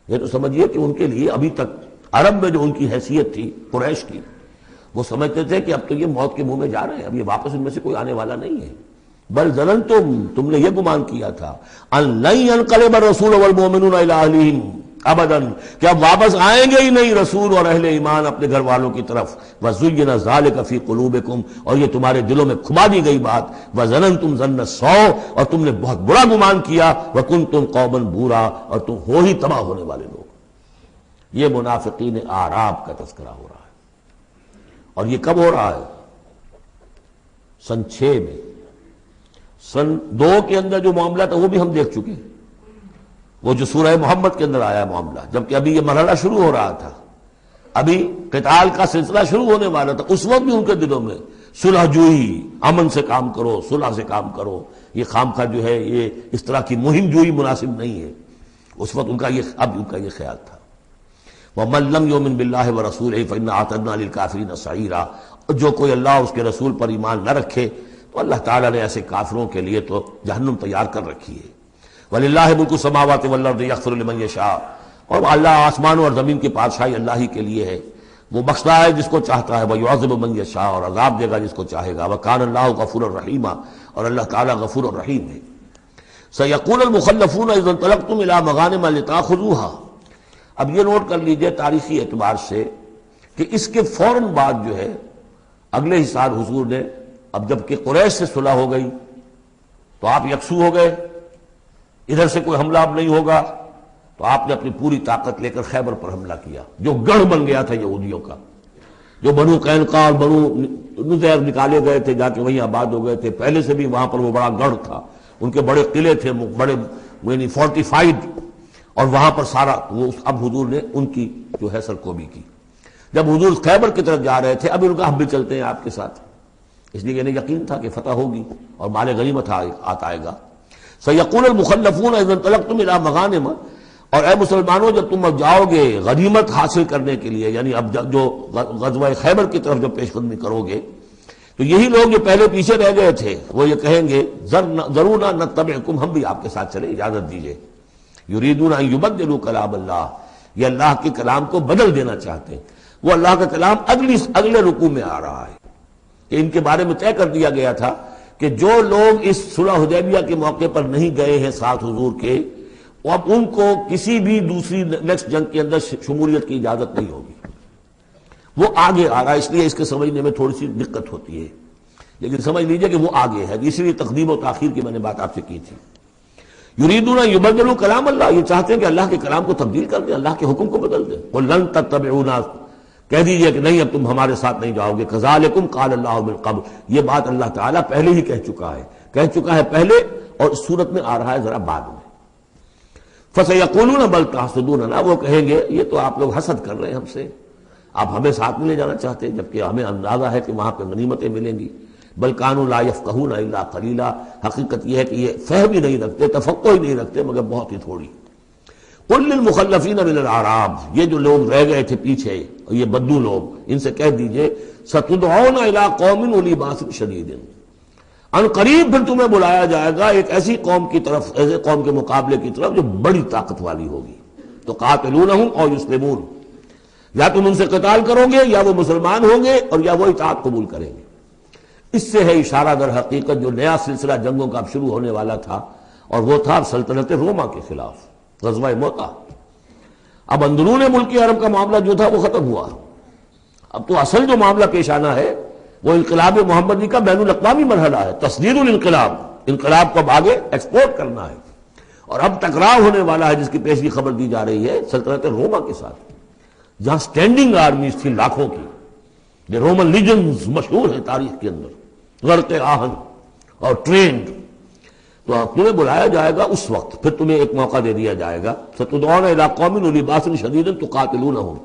یہ تو سمجھیے کہ ان کے لیے ابھی تک عرب میں جو ان کی حیثیت تھی قریش کی، وہ سمجھتے تھے کہ اب تو یہ موت کے منہ میں جا رہے ہیں، اب یہ واپس ان میں سے کوئی آنے والا نہیں ہے. بل ظننتم، تم نے یہ گمان کیا تھا، ان لن ينقلب الرسول والمؤمنون الى اہلہم ابدا، کہ اب واپس آئیں گے ہی نہیں رسول اور اہل ایمان اپنے گھر والوں کی طرف. وزین ذلک فی قلوبکم، اور یہ تمہارے دلوں میں کھما دی گئی بات. وظننتم ظن السوء، اور تم نے بہت برا گمان کیا. وکنتم قوما بورا، اور تم ہو ہی تباہ ہونے والے لوگ. یہ منافقین اعراب کا تذکرہ ہو رہا ہے، اور یہ کب ہو رہا ہے؟ سن 6 میں. سن 2 کے اندر جو معاملہ تھا وہ بھی ہم دیکھ چکے. وہ جو سورہ محمد کے اندر آیا معاملہ، جبکہ ابھی یہ مرحلہ شروع ہو رہا تھا، ابھی قتال کا سلسلہ شروع ہونے والا تھا، اس وقت بھی ان کے دلوں میں صلح جوئی، امن سے کام کرو، صلح سے کام کرو، یہ خامخواہ جو ہے یہ اس طرح کی مہم جوئی مناسب نہیں ہے، اس وقت ان کا یہ خیال تھا۔ وَمَن لَّمْ يُؤْمِن بِاللَّهِ وَرَسُولِهِ فَإِنَّا أَعْتَدْنَا لِلْكَافِرِينَ سَعِيرًا، جو کوئی اللہ اس کے رسول پر ایمان نہ رکھے تو اللہ تعالیٰ نے ایسے کافروں کے لیے تو جہنم تیار کر رکھی ہے۔ وَلِلَّهِ مُلْكُ السَّمَاوَاتِ وَالْأَرْضِ يَغْفِرُ لِمَن يَشَاءُ، اور اللہ آسمانوں اور زمین کی بادشاہی اللہ ہی کے لیے ہے، وہ بخشتا ہے جس کو چاہتا ہے، وَيُعَذِّبُ مَن يَشَاءُ، اور عذاب دے گا جس کو چاہے گا، وَكَانَ اللَّهُ غَفُورًا رَحِيمًا، اور اللہ تعالیٰ غفور الرحیم ہے۔ سَيَقُولُ الْمُخَلَّفُونَ إِذَا انطَلَقْتُمْ إِلَىٰ مَغَانِمَ لِتَأْخُذُوهَا، اب یہ نوٹ کر لیجئے تاریخی اعتبار سے کہ اس کے فوراً بعد جو ہے اگلے ہی سال حضور نے، اب جب کہ قریش سے صلح ہو گئی تو آپ یکسو ہو گئے، ادھر سے کوئی حملہ اب نہیں ہوگا، تو آپ نے اپنی پوری طاقت لے کر خیبر پر حملہ کیا، جو گڑھ بن گیا تھا یہودیوں کا، جو بنو قینقاع اور بنو نذیر نکالے گئے تھے، جا کے وہیں آباد ہو گئے تھے، پہلے سے بھی وہاں پر وہ بڑا گڑھ تھا، ان کے بڑے قلعے تھے، بڑے یعنی فورٹیفائڈ، اور وہاں پر سارا وہ اب حضور نے ان کی جو ہے سرکوبی کی۔ جب حضور خیبر کی طرف جا رہے تھے، اب ان کا ہم بھی چلتے ہیں آپ کے ساتھ، اس لیے انہیں یقین تھا کہ فتح ہوگی اور مال غنیمت آئے گا۔ سَيَقُولُ الْمُخَلَّفُونَ إِذَا انطَلَقْتُمْ إِلَىٰ مَغَانِمَ، اور اے مسلمانوں جب تم اب جاؤ گے غنیمت حاصل کرنے کے لیے، یعنی اب جو غزوہ خیبر کی طرف جب پیش قدمی کرو گے، تو یہی لوگ جو پہلے پیچھے رہ گئے تھے وہ یہ کہیں گے ضرورنا نتبعکم، ہم بھی آپ کے ساتھ چلیں، اجازت دیجیے۔ یریدون ان یبدلوا کلام اللہ، یہ اللہ کے کلام کو بدل دینا چاہتے ہیں، وہ اللہ کا کلام اگلے رکوع میں آ رہا ہے کہ ان کے بارے میں طے کر دیا گیا تھا کہ جو لوگ اس صلح حدیبیہ کے موقع پر نہیں گئے ہیں ساتھ حضور کے، اب ان کو کسی بھی دوسری نیکسٹ جنگ کے اندر شمولیت کی اجازت نہیں ہوگی، وہ آگے آ رہا ہے، اس لیے اس کے سمجھنے میں تھوڑی سی دقت ہوتی ہے، لیکن سمجھ لیجئے کہ وہ آگے ہے، اسی لیے تقدیم و تاخیر کی میں نے بات آپ سے کی تھی۔ یریدون ان یبدلوا کلام اللہ، یہ چاہتے ہیں کہ اللہ کے کلام کو تبدیل کر دیں، اللہ کے حکم کو بدل دیں۔ قل لن تتبعونا، کہہ دیجئے کہ نہیں اب تم ہمارے ساتھ نہیں جاؤ گے، کذالکم قال اللہ من قبل، یہ بات اللہ تعالیٰ پہلے ہی کہہ چکا ہے پہلے، اور اس صورت میں آ رہا ہے ذرا بعد میں۔ فسیقولون بل تحسدوننا، وہ کہیں گے یہ تو آپ لوگ حسد کر رہے ہیں ہم سے، آپ ہمیں ساتھ میں لے جانا چاہتے ہیں، جبکہ ہمیں اندازہ ہے کہ وہاں پہ غنیمتیں ملیں گی۔ بل کانوا لا یفقہون الا قلیلا، حقیقت یہ ہے کہ یہ فہم ہی نہیں رکھتے، تفقہ ہی نہیں رکھتے مگر بہت ہی تھوڑی۔ قل للمخلفین من الاعراب، یہ جو لوگ رہ گئے تھے پیچھے، یہ بدو لوگ، ان سے کہہ دیجئے ستدعون الی قوم اولی باس شدید، ان قریب پھر تمہیں بلایا جائے گا ایک ایسی قوم کی طرف، ایسے قوم کے مقابلے کی طرف جو بڑی طاقت والی ہوگی، تو قاتلونہم او یسلمون، یا تم ان سے قتال کرو گے یا وہ مسلمان ہوں گے اور یا وہ اطاعت قبول کریں گے۔ اس سے ہے اشارہ در حقیقت جو نیا سلسلہ جنگوں کا اب شروع ہونے والا تھا، اور وہ تھا سلطنت روما کے خلاف غزوہ موتا۔ اب اندرون ملک عرب کا معاملہ جو تھا وہ ختم ہوا، اب تو اصل جو معاملہ پیش آنا ہے وہ انقلاب محمدی کا بین الاقوامی مرحلہ ہے، تصدیر الانقلاب، انقلاب کو اب آگے ایکسپورٹ کرنا ہے، اور اب ٹکراؤ ہونے والا ہے جس کی پیشگی خبر دی جا رہی ہے سلطنت روما کے ساتھ، جہاں سٹینڈنگ آرمیز تھی لاکھوں کی، یہ رومن لیجنز مشہور ہیں تاریخ کے اندر، غرق آہن اور ٹرینڈ، تو تمہیں بلایا جائے گا اس وقت، پھر تمہیں ایک موقع دے دیا جائے گا، ستدعون الی قوم اولی باس شدید تقاتلونہم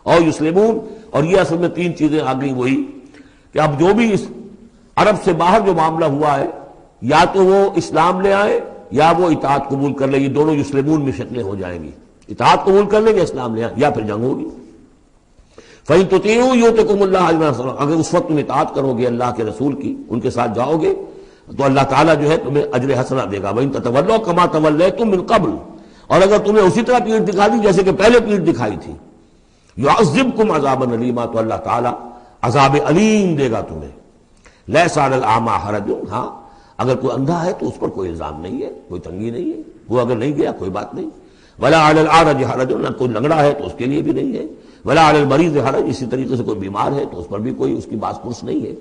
او یسلمون، اور یہ اصل میں تین چیزیں آ گئی وہی کہ اب جو بھی اس عرب سے باہر جو معاملہ ہوا ہے، یا تو وہ اسلام لے آئے یا وہ اطاعت قبول کر لیں، یہ دونوں یسلمون میں شکلیں ہو جائیں گی، اطاعت قبول کر لیں یا اسلام لے آئیں، یا پھر جنگ ہوگی۔ فَإِن تُطِيعُوا يُؤْتِكُمُ اللَّهُ أَجْرًا حَسَنًا، اگر اس وقت تم اطاعت کرو گے اللہ کے رسول کی، ان کے ساتھ جاؤ گے تو اللہ تعالیٰ جو ہے تمہیں اجر حسنہ دے گا۔ وَإِن تَتَوَلَّوْا كَمَا تَوَلَّيْتُم مِّن قَبْلُ، اور اگر تمہیں اسی طرح پیٹھ دکھا دی جیسے کہ پہلے پیٹھ دکھائی تھی، يُعَذِّبْكُمْ عَذَابًا عَلِيمًا، تو اللہ تعالیٰ عذاب علیم دے گا تمہیں۔ لَيْسَ عَلَى الْأَعْمَىٰ حَرَجٌ، ہاں اگر کوئی اندھا ہے تو اس پر کوئی الزام نہیں ہے، کوئی تنگی نہیں ہے، وہ اگر نہیں گیا کوئی بات نہیں۔ وَلَا عَلَى الْأَعْرَجِ حَرَجٌ، نہ کوئی لنگڑا ہے تو اس کے لیے بھی نہیں ہے۔ وَلَا عَلَى الْمَرِيضِ حَرَجٌ، اسی طریقے سے کوئی بیمار ہے تو اس پر بھی کوئی اس کی باس پرس نہیں ہے۔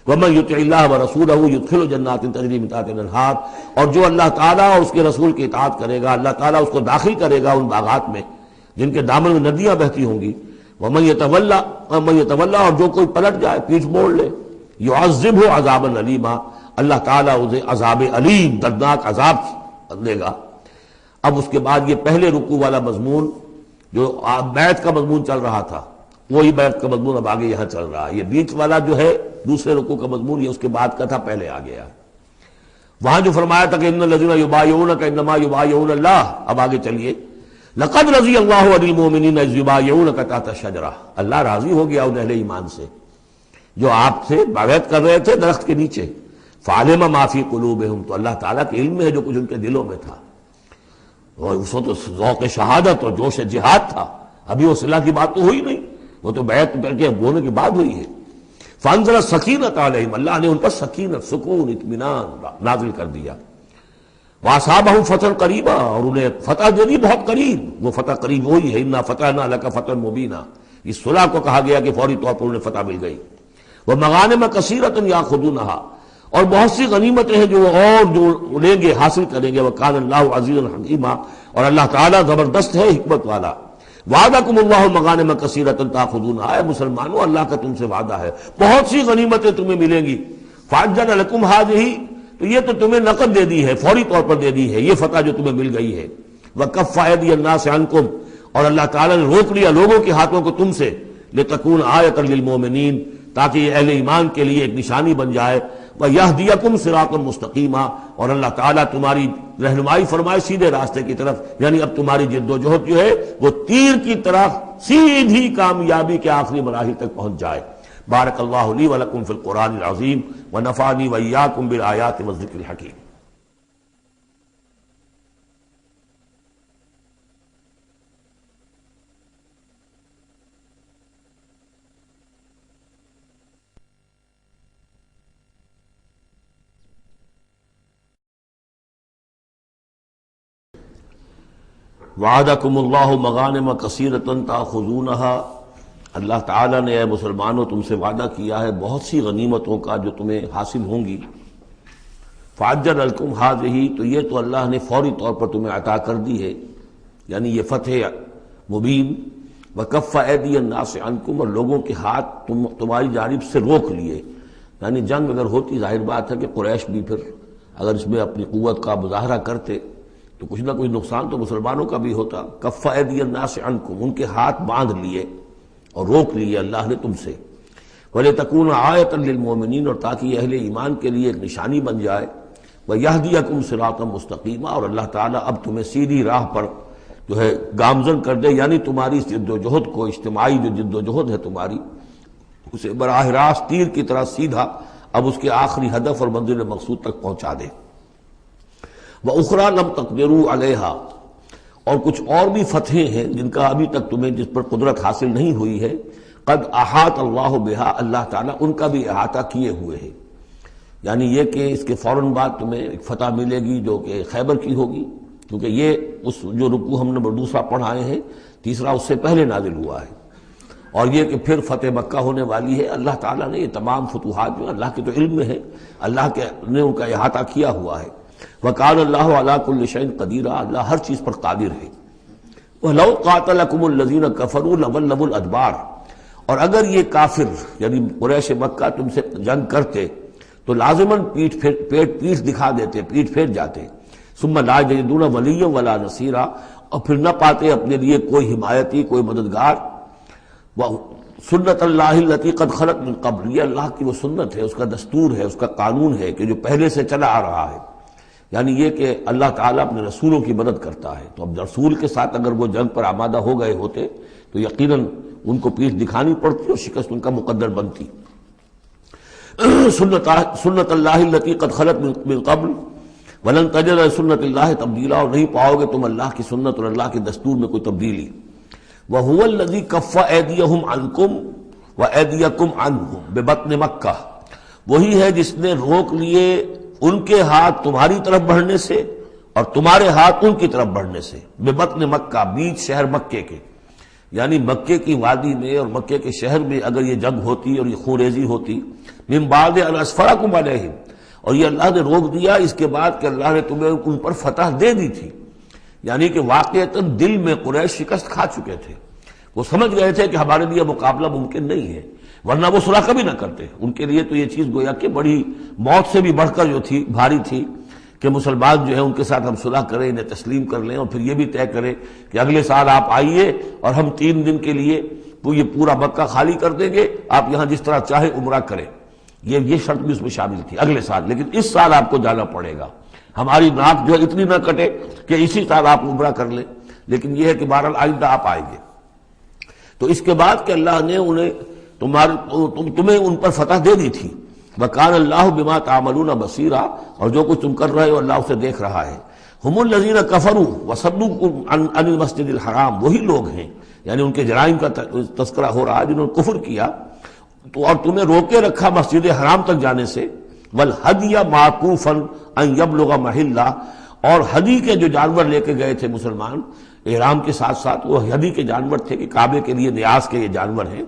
وَمَن يُطِعِ اللَّهَ وَرَسُولَهُ يُدْخِلْهُ جَنَّاتٍ تَجْرِي مِن تَحْتِهَا الْأَنْهَارُ، اور جو اللہ تعالیٰ اور اس کے رسول کی اطاعت کرے گا اللہ تعالیٰ اس کو داخل کرے گا ان باغات میں جن کے دامن میں ندیاں بہتی ہوں گی۔ وَمَن يَتَوَلَّى، اور جو کوئی پلٹ جائے، پیٹھ موڑ لے، يُعَذِّبْهُ عَذَابًا عَلِيمًا، اللہ تعالیٰ اسے عذاب علیم، دردناک عذاب دے گا۔ اب اس کے بعد یہ پہلے رکوع والا مضمون جو بیعت کا مضمون چل رہا تھا وہی بیعت کا مضمون اب آگے یہاں چل رہا ہے. یہ بیچ والا جو ہے دوسرے رکوع کا مضمون یہ اس کے بعد کا تھا، پہلے آ گیا. وہاں جو فرمایا تھا کہ ان الذین یبایعونک انما یبایعون اللہ، اب آگے چلیے. لقد رضی اللہ عن المؤمنین اذ یبایعونک تحت الشجرہ، اللہ راضی ہو گیا ان اہل ایمان سے جو آپ سے بیعت کر رہے تھے درخت کے نیچے. فعلم ما فی قلوبہم، تو اللہ تعالیٰ کے علم میں ہے جو کچھ ان کے دلوں میں تھا. اور اس وقت تو ذوق شہادت اور جوش جہاد تھا، ابھی وہ صلح کی بات تو ہوئی نہیں، وہ تو بیعت کر کے ہونے کی بات ہوئی ہے. فانزل السکینۃ علیہم، اللہ نے ان پر سکینت، سکون، اطمینان نازل کر دیا. واصابہم فتح قریبا، اور انہیں فتح دے دی بہت قریب. وہ فتح قریب وہی ہے انا فتحنا لک فتحا مبینا، اس صلح کو کہا گیا کہ فوری طور پر انہیں فتح مل گئی. ومغانم کثیرۃ یاخذونھا، اور بہت سی غنیمتیں ہیں جو وہ اور جو لیں گے، حاصل کریں گے. وکان اللہ عزیزا حکیما، اور اللہ تعالیٰ زبردست ہے، حکمت والا. وعدکم اللہ مغانم کثیرۃ تاخذونھا، اے مسلمانوں اللہ کا تم سے وعدہ ہے بہت سی غنیمتیں تمہیں ملیں گی. فعجل لکم ہذہ، تو یہ تو تمہیں نقد دے دی ہے، فوری طور پر دے دی ہے یہ فتح جو تمہیں مل گئی ہے. وکف ایدی الناس عنکم، اور اللہ تعالیٰ نے روک لیا لوگوں کے ہاتھوں کو تم سے. لتکون آیۃ للمؤمنین، تاکہ یہ اہل ایمان کے لیے ایک نشانی بن جائے. وَيَهْدِيَكُمْ صِرَاطًا مُسْتَقِيمًا، اور اللہ تعالیٰ تمہاری رہنمائی فرمائے سیدھے راستے کی طرف. یعنی اب تمہاری جد و جہد جو ہے وہ تیر کی طرح سیدھی کامیابی کے آخری مراحل تک پہنچ جائے. بارک اللہ لی ولکم فی القرآن العظیم ونفعنی وإیاکم بالآیات والذکر الحکیم. وعدکم اللہ مغانم کثیرۃ تاخذونھا، اللہ تعالیٰ نے اے مسلمانوں تم سے وعدہ کیا ہے بہت سی غنیمتوں کا جو تمہیں حاصل ہوں گی. فعجل لکم ہذہ، تو یہ تو اللہ نے فوری طور پر تمہیں عطا کر دی ہے، یعنی یہ فتح مبین. وکف ایدی الناس عنکم، اور لوگوں کے ہاتھ تمہاری جانب سے روک لیے. یعنی جنگ اگر ہوتی ظاہر بات ہے کہ قریش بھی پھر اگر اس میں اپنی قوت کا مظاہرہ کرتے تو کچھ نہ کچھ نقصان تو مسلمانوں کا بھی ہوتا. کف ایدی الناس عنکم، ان کے ہاتھ باندھ لیے اور روک لیے اللہ نے تم سے. وَلِتَكُونَ آیَةً لِّلْمُؤْمِنِينَ، اور تاکہ یہ اہل ایمان کے لیے ایک نشانی بن جائے. وَيَهْدِيَكُمْ صِرَاطًا مُسْتَقِيمًا، اور اللہ تعالیٰ اب تمہیں سیدھی راہ پر جو ہے گامزن کر دے. یعنی تمہاری اس جد و جہد کو، اجتماعی جو جد و جہد ہے تمہاری، اسے براہ راست تیر کی طرح سیدھا اب اس کے آخری ہدف اور منزل مقصود تک پہنچا دے. وَأُخْرَىٰ لَمْ تَقْدِرُوا عَلَيْهَا، اور کچھ اور بھی فتحیں ہیں جن کا ابھی تک تمہیں جس پر قدرت حاصل نہیں ہوئی ہے. قد احاط اللہ بہا، اللہ تعالیٰ ان کا بھی احاطہ کیے ہوئے ہے. یعنی یہ کہ اس کے فوراً بعد تمہیں ایک فتح ملے گی جو کہ خیبر کی ہوگی، کیونکہ یہ اس جو رکوع ہم نے دوسرا پڑھائے ہیں، تیسرا اس سے پہلے نازل ہوا ہے. اور یہ کہ پھر فتح مکہ ہونے والی ہے. اللہ تعالیٰ نے یہ تمام فتوحات جو اللہ کے تو علم میں ہے، اللہ کے نے ان کا احاطہ کیا ہوا ہے. وَقَالَ اللَّهُ عَلَىٰ كُلِّ شَيْءٍ قَدِيرٌ، اللہ ہر چیز پر قادر ہے. وَلَوْ قَاتَلَكُمُ الَّذِينَ كَفَرُوا لَوَلَّوُا الْأَدْبَارَ، اور اگر یہ کافر یعنی قریش مکہ تم سے جنگ کرتے تو لازماً پیٹ دکھا دیتے، پیٹ پھیر جاتے. ثُمَّ لَا يَجِدُونَ وَلِيًّا وَلَا نَصِيرًا، اور پھر نہ پاتے اپنے لیے کوئی حمایتی، کوئی مددگار. سنت اللہ التی قد خلت من قبل، یہ اللہ کی وہ سنت ہے، اس کا دستور ہے، اس کا قانون ہے کہ جو پہلے سے چلا آ رہا ہے. یعنی یہ کہ اللہ تعالیٰ اپنے رسولوں کی مدد کرتا ہے. تو اب رسول کے ساتھ اگر وہ جنگ پر آمادہ ہو گئے ہوتے تو یقیناً ان کو پیٹھ دکھانی پڑتی اور شکست ان کا مقدر بنتی. سنت اللہ التی قد خلت من قبل ولن تجد سنت اللہ تبدیلا، اور نہیں پاؤ گے تم اللہ کی سنت اور اللہ کے دستور میں کوئی تبدیلی. وَهُوَ الَّذِي كَفَّ أَيْدِيَهُمْ عَنْكُمْ وَأَيْدِيَكُمْ عَنْهُمْ بِبَطْنِ مَكَّةَ، وہی ہے جس نے روک لیے ان کے ہاتھ تمہاری طرف بڑھنے سے اور تمہارے ہاتھ ان کی طرف بڑھنے سے. بِبَطْنِ مکہ، بیچ شہر مکے کے، یعنی مکے کی وادی میں اور مکے کے شہر میں اگر یہ جنگ ہوتی اور یہ خون ریزی ہوتی. من بعد ان اسفرکم علیہم، اور یہ اللہ نے روک دیا اس کے بعد کہ اللہ نے تمہیں ان پر فتح دے دی تھی. یعنی کہ واقعتاً دل میں قریش شکست کھا چکے تھے، وہ سمجھ گئے تھے کہ ہمارے لیے مقابلہ ممکن نہیں ہے، ورنہ وہ صلح کبھی نہ کرتے. ان کے لیے تو یہ چیز گویا کہ بڑی موت سے بھی بڑھ کر جو تھی بھاری تھی کہ مسلمان جو ہے ان کے ساتھ ہم صلح کریں، انہیں تسلیم کر لیں، اور پھر یہ بھی طے کریں کہ اگلے سال آپ آئیے اور ہم 3 دن کے لیے یہ پورا مکہ خالی کر دیں گے، آپ یہاں جس طرح چاہے عمرہ کریں۔ یہ شرط بھی اس میں شامل تھی اگلے سال، لیکن اس سال آپ کو جانا پڑے گا، ہماری ناک جو ہے اتنی نہ کٹے کہ اسی سال آپ عمرہ کر لیں، لیکن یہ ہے کہ بہرحال آئندہ آپ آئیں گے۔ تو اس کے بعد کہ اللہ نے تمہیں ان پر فتح دے دی تھی، وَكَانَ اللَّهُ بِمَا تَعْمَلُونَ بَصِيرًا، اور جو کچھ تم کر رہے ہو اللہ اسے دیکھ رہا ہے۔ هُمُ الَّذِينَ كَفَرُوا وَصَدُّوكُمْ عَنِ الْمَسْجِدِ الْحَرَامِ، وہی لوگ ہیں، یعنی ان کے جرائم کا تذکرہ ہو رہا ہے جنہوں نے کفر کیا تو اور تمہیں روکے رکھا مسجد حرام تک جانے سے، وَالْهَدْيَ مَعْكُوفًا أَن يَبْلُغَ مَحِلَّهُ، اور ہدی کے جو جانور لے کے گئے تھے مسلمان احرام کے ساتھ ساتھ، وہ ہدی کے جانور تھے کہ کعبے کے لیے نیاز کے یہ جانور ہیں،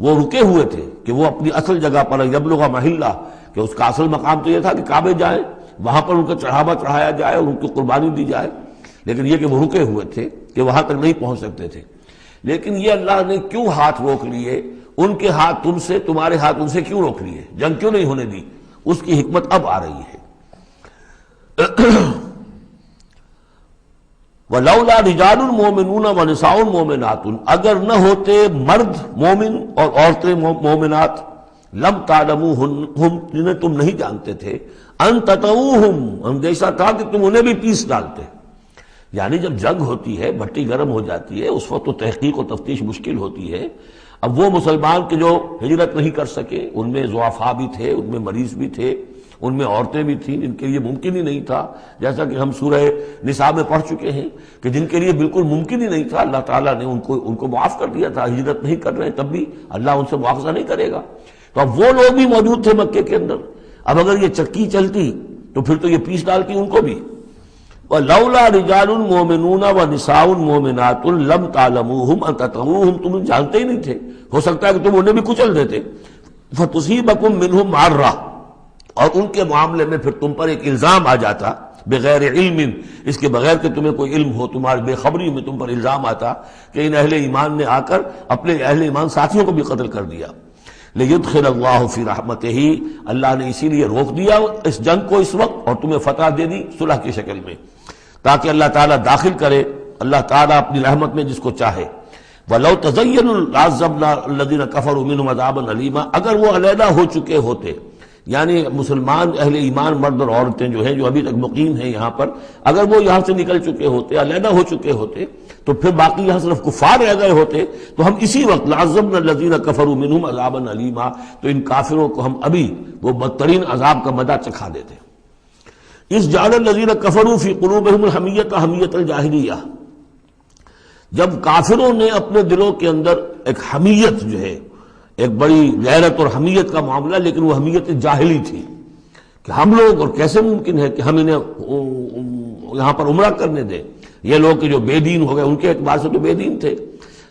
وہ رکے ہوئے تھے کہ وہ اپنی اصل جگہ پر یبلغ محلہ، کہ اس کا اصل مقام تو یہ تھا کہ کعبے جائیں، وہاں پر ان کا چڑھاوا چڑھایا جائے اور ان کی قربانی دی جائے، لیکن یہ کہ وہ رکے ہوئے تھے کہ وہاں تک نہیں پہنچ سکتے تھے۔ لیکن یہ اللہ نے کیوں ہاتھ روک لیے، ان کے ہاتھ تم سے، تمہارے ہاتھ ان سے کیوں روک لیے، جنگ کیوں نہیں ہونے دی، اس کی حکمت اب آ رہی ہے۔ وَلَوْلَا رِجَالٌ مُؤْمِنُونَ وَنِسَاءٌ مُؤْمِنَاتٌ، اگر نہ ہوتے مرد مومن اور عورتیں مومنات، لم تعلموہم، جنہیں تم نہیں جانتے تھے، ان تطؤوہم، اندیشہ تھا کہ تم انہیں بھی پیس ڈالتے۔ یعنی جب جنگ ہوتی ہے، بھٹی گرم ہو جاتی ہے، اس وقت تو تحقیق و تفتیش مشکل ہوتی ہے۔ اب وہ مسلمان کے جو ہجرت نہیں کر سکے، ان میں ضعفاء بھی تھے، ان میں مریض بھی تھے، ان میں عورتیں بھی تھیں جن کے لیے ممکن ہی نہیں تھا، جیسا کہ ہم سورہ نساء میں پڑھ چکے ہیں کہ جن کے لیے بالکل ممکن ہی نہیں تھا، اللہ تعالیٰ نے ان کو معاف کر دیا تھا، ہجرت نہیں کر رہے تب بھی اللہ ان سے مواخذہ نہیں کرے گا۔ تو اب وہ لوگ بھی موجود تھے مکے کے اندر، اب اگر یہ چکی چلتی تو پھر تو یہ پیس ڈالتی ان کو بھی۔ وَلَوْلَا رِجَالٌ مُؤْمِنُونَ وَنِسَاءٌ مُؤْمِنَاتٌ لَمْ تَعْلَمُوهُمْ أَن تَطْئُوهُمْ، تم جانتے ہی نہیں تھے، ہو سکتا ہے کہ تم انہیں بھی کچل دیتے، فَتُصِيبَكُم مِّنْهُمْ مَعَرَّةٌ، اور ان کے معاملے میں پھر تم پر ایک الزام آ جاتا، بغیر علم، اس کے بغیر کہ تمہیں کوئی علم ہو، تمہاری بے خبری میں تم پر الزام آتا کہ ان اہل ایمان نے آ کر اپنے اہل ایمان ساتھیوں کو بھی قتل کر دیا۔ لِيُدْخِلَ اللَّهُ فِي رَحْمَتِهِ، اللہ نے اسی لیے روک دیا اس جنگ کو اس وقت اور تمہیں فتح دے دی صلح کی شکل میں، تاکہ اللہ تعالیٰ داخل کرے اللہ تعالیٰ اپنی رحمت میں جس کو چاہے۔ وَلَوْ تَزَيَّنُوا لَعَذَّبْنَا الَّذِينَ كَفَرُوا مِنْهُمْ عَذَابًا أَلِيمًا، اگر وہ علیحدہ ہو چکے ہوتے، یعنی مسلمان اہل ایمان مرد اور عورتیں جو ہیں جو ابھی تک مقیم ہیں یہاں پر، اگر وہ یہاں سے نکل چکے ہوتے، علیحدہ ہو چکے ہوتے، تو پھر باقی یہاں صرف کفار رہ گئے ہوتے، تو ہم اسی وقت لَعَذَّبْنَا الَّذِينَ كَفَرُوا مِنْهُمْ عَذَابًا أَلِيمًا، تو ان کافروں کو ہم ابھی وہ بدترین عذاب کا مزہ چکھا دیتے۔ اس جعل الذین کفروا فی قلوبہم الحمیۃ حمیۃ الجاہلیہ، جب کافروں نے اپنے دلوں کے اندر ایک حمیت جو ہے، ایک بڑی غیرت اور حمیت کا معاملہ، لیکن وہ حمیت جاہلی تھی کہ ہم لوگ، اور کیسے ممکن ہے کہ ہم انہیں یہاں پر عمرہ کرنے دیں، یہ لوگ کہ جو بے دین ہو گئے، ان کے اعتبار سے تو بے دین تھے،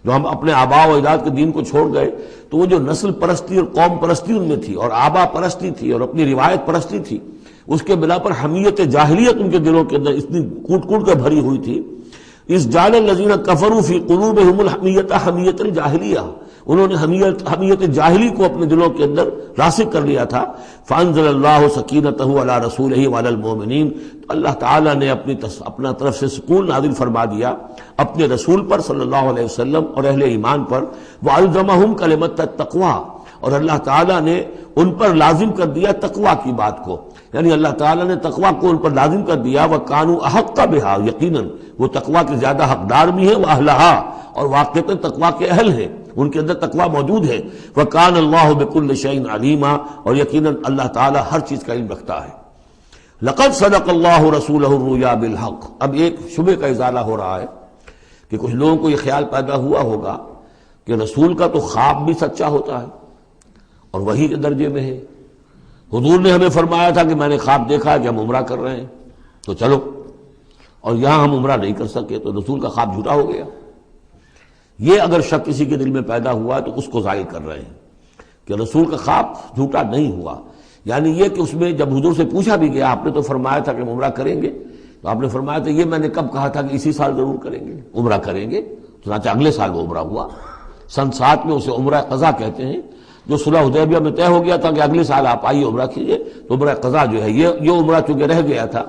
جو ہم اپنے آباء و اجداد کے دین کو چھوڑ گئے، تو وہ جو نسل پرستی اور قوم پرستی ان میں تھی، اور آبا پرستی تھی، اور اپنی روایت پرستی تھی، اس کے بنا پر حمیت جاہلیت ان کے دلوں کے اندر اتنی کوٹ کوٹ کر بھری ہوئی تھی۔ اس جعل الذین کفروا فی قلوبہم الحمیۃ حمیۃ الجاہلیہ، انہوں نے حمیت جاہلی کو اپنے دلوں کے اندر راسخ کر لیا تھا۔ فانزل اللہ سکینتہ علی رسولہ وعلی المؤمنین، تو اللہ تعالیٰ نے اپنا طرف سے سکون نازل فرما دیا اپنے رسول پر صلی اللہ علیہ وسلم اور اہل ایمان پر۔ وَأَلْزَمَهُمْ کلمۃ التقویٰ، اور اللہ تعالیٰ نے ان پر لازم کر دیا تقویٰ کی بات کو، یعنی اللہ تعالیٰ نے تقویٰ کو ان پر لازم کر دیا۔ وَكَانُوا أَحَقَّ بِهَا، یقیناً وہ تقویٰ کے زیادہ حقدار بھی ہیں، وَأَهْلَهَا، اور واقعتاً تقویٰ کے اہل ہیں، ان کے اندر تقویٰ موجود ہے۔ وَكَانَ اللَّهُ بِكُلِّ شَيْءٍ عَلِيمًا، اور یقیناً اللہ تعالیٰ ہر چیز کا علم رکھتا ہے۔ لَقَدْ صَدَقَ اللَّهُ رَسُولَهُ الرُّؤْيَا بِالْحَقِّ، اب ایک شبہ کا ازالہ ہو رہا ہے کہ کچھ لوگوں کو یہ خیال پیدا ہوا ہوگا کہ رسول کا تو خواب بھی سچا ہوتا ہے اور وہی کے درجے میں ہے۔ حضور نے ہمیں فرمایا تھا کہ میں نے خواب دیکھا ہے کہ ہم عمرہ کر رہے ہیں، تو چلو، اور یہاں ہم عمرہ نہیں کر سکے تو رسول کا خواب جھوٹا ہو گیا۔ یہ اگر شک کسی کے دل میں پیدا ہوا تو اس کو ظاہر کر رہے ہیں کہ رسول کا خواب جھوٹا نہیں ہوا، یعنی یہ کہ اس میں جب حضور سے پوچھا بھی گیا، آپ نے تو فرمایا تھا کہ ہم عمرہ کریں گے، تو آپ نے فرمایا تھا یہ میں نے کب کہا تھا کہ اسی سال ضرور کریں گے، عمرہ کریں گے، چنانچہ اگلے سال وہ عمرہ ہوا۔ سن 7 میں اسے عمرہ قضا کہتے ہیں، جو صلح حدیبیہ میں طے ہو گیا تھا کہ اگلے سال آپ آئیے عمرہ کیجئے، تو عمرہ قضا جو ہے یہ عمرہ چونکہ رہ گیا تھا،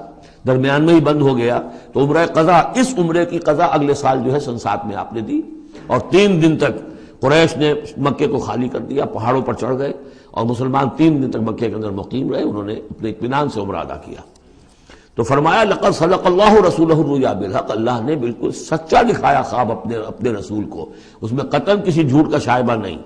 درمیان میں ہی بند ہو گیا، تو عمرہ قضا، اس عمرے کی قضا اگلے سال جو ہے سن 7 میں آپ نے دی، اور 3 دن تک قریش نے مکے کو خالی کر دیا، پہاڑوں پر چڑھ گئے، اور مسلمان 3 دن تک مکے کے اندر مقیم رہے، انہوں نے اپنے اطمینان سے عمرہ ادا کیا۔ تو فرمایا لقد صدق اللہ رسولہ الرؤیا بالحق، اللہ نے بالکل سچا دکھایا خواب اپنے رسول کو، اس میں قطعاً کسی جھوٹ کا شائبہ نہیں۔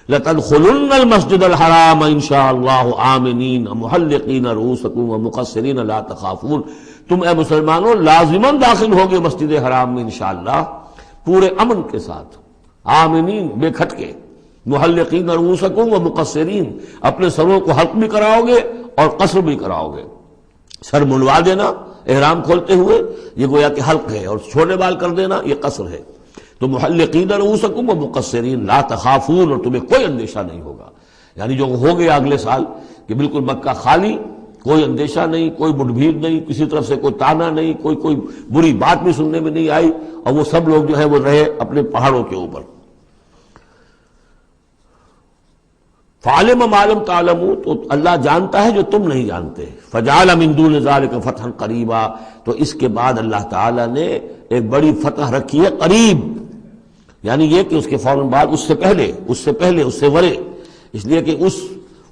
لتدخلن المسجد الحرام ان شاء اللہ آمنین محلقین رؤوسکم ومقصرین لا تخافون، تم اے مسلمانوں لازماً داخل ہوگے مسجد حرام میں انشاءاللہ پورے امن کے ساتھ، آمنین بے کھٹکے، محلقین رؤوسکم ومقصرین، اپنے سروں کو حلق بھی کراؤ گے اور قصر بھی کراؤ گے۔ سر منڈوا دینا احرام کھولتے ہوئے یہ گویا کہ حلق ہے، اور چھوٹے بال کر دینا یہ قصر ہے۔ تو محلقین رؤوسکم ومقصرین لا تخافون، اور تمہیں کوئی اندیشہ نہیں ہوگا، یعنی جو ہو گیا اگلے سال کہ بالکل مکہ خالی، کوئی اندیشہ نہیں، کوئی مٹ بھیڑ نہیں، کسی طرف سے کوئی تانا نہیں، کوئی بری بات بھی سننے میں نہیں آئی، اور وہ سب لوگ جو ہے وہ رہے اپنے پہاڑوں کے اوپر۔ فعلم ما لم تعلموا، تو اللہ جانتا ہے جو تم نہیں جانتے۔ فجعل من دون ذلك فتحا قریبا، تو اس کے بعد اللہ تعالیٰ نے ایک بڑی فتح رکھی ہے قریب، یعنی یہ کہ اس کے فوراً بعد، اس سے ورے، اس لیے کہ اس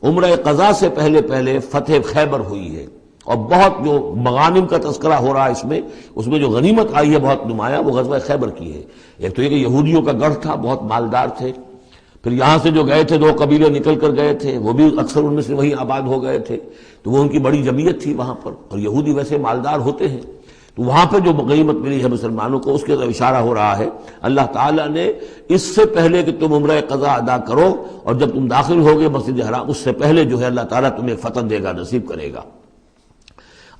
عمرہ قضا سے پہلے فتح خیبر ہوئی ہے، اور بہت جو مغانم کا تذکرہ ہو رہا ہے اس میں جو غنیمت آئی ہے بہت نمایاں، وہ غزوہ خیبر کی ہے۔ ایک تو یہ کہ یہودیوں کا گڑھ تھا، بہت مالدار تھے، پھر یہاں سے جو گئے تھے 2 قبیلے نکل کر گئے تھے، وہ بھی اکثر ان میں سے وہیں آباد ہو گئے تھے، تو وہ ان کی بڑی جمعیت تھی وہاں پر، اور یہودی ویسے مالدار ہوتے ہیں، تو وہاں پہ جو غنیمت ملی ہے مسلمانوں کو، اس کے طرف اشارہ ہو رہا ہے۔ اللہ تعالیٰ نے اس سے پہلے کہ تم عمرہ قضا ادا کرو، اور جب تم داخل ہوگے مسجد حرام، اس سے پہلے جو ہے اللہ تعالیٰ تمہیں فتح دے گا، نصیب کرے گا۔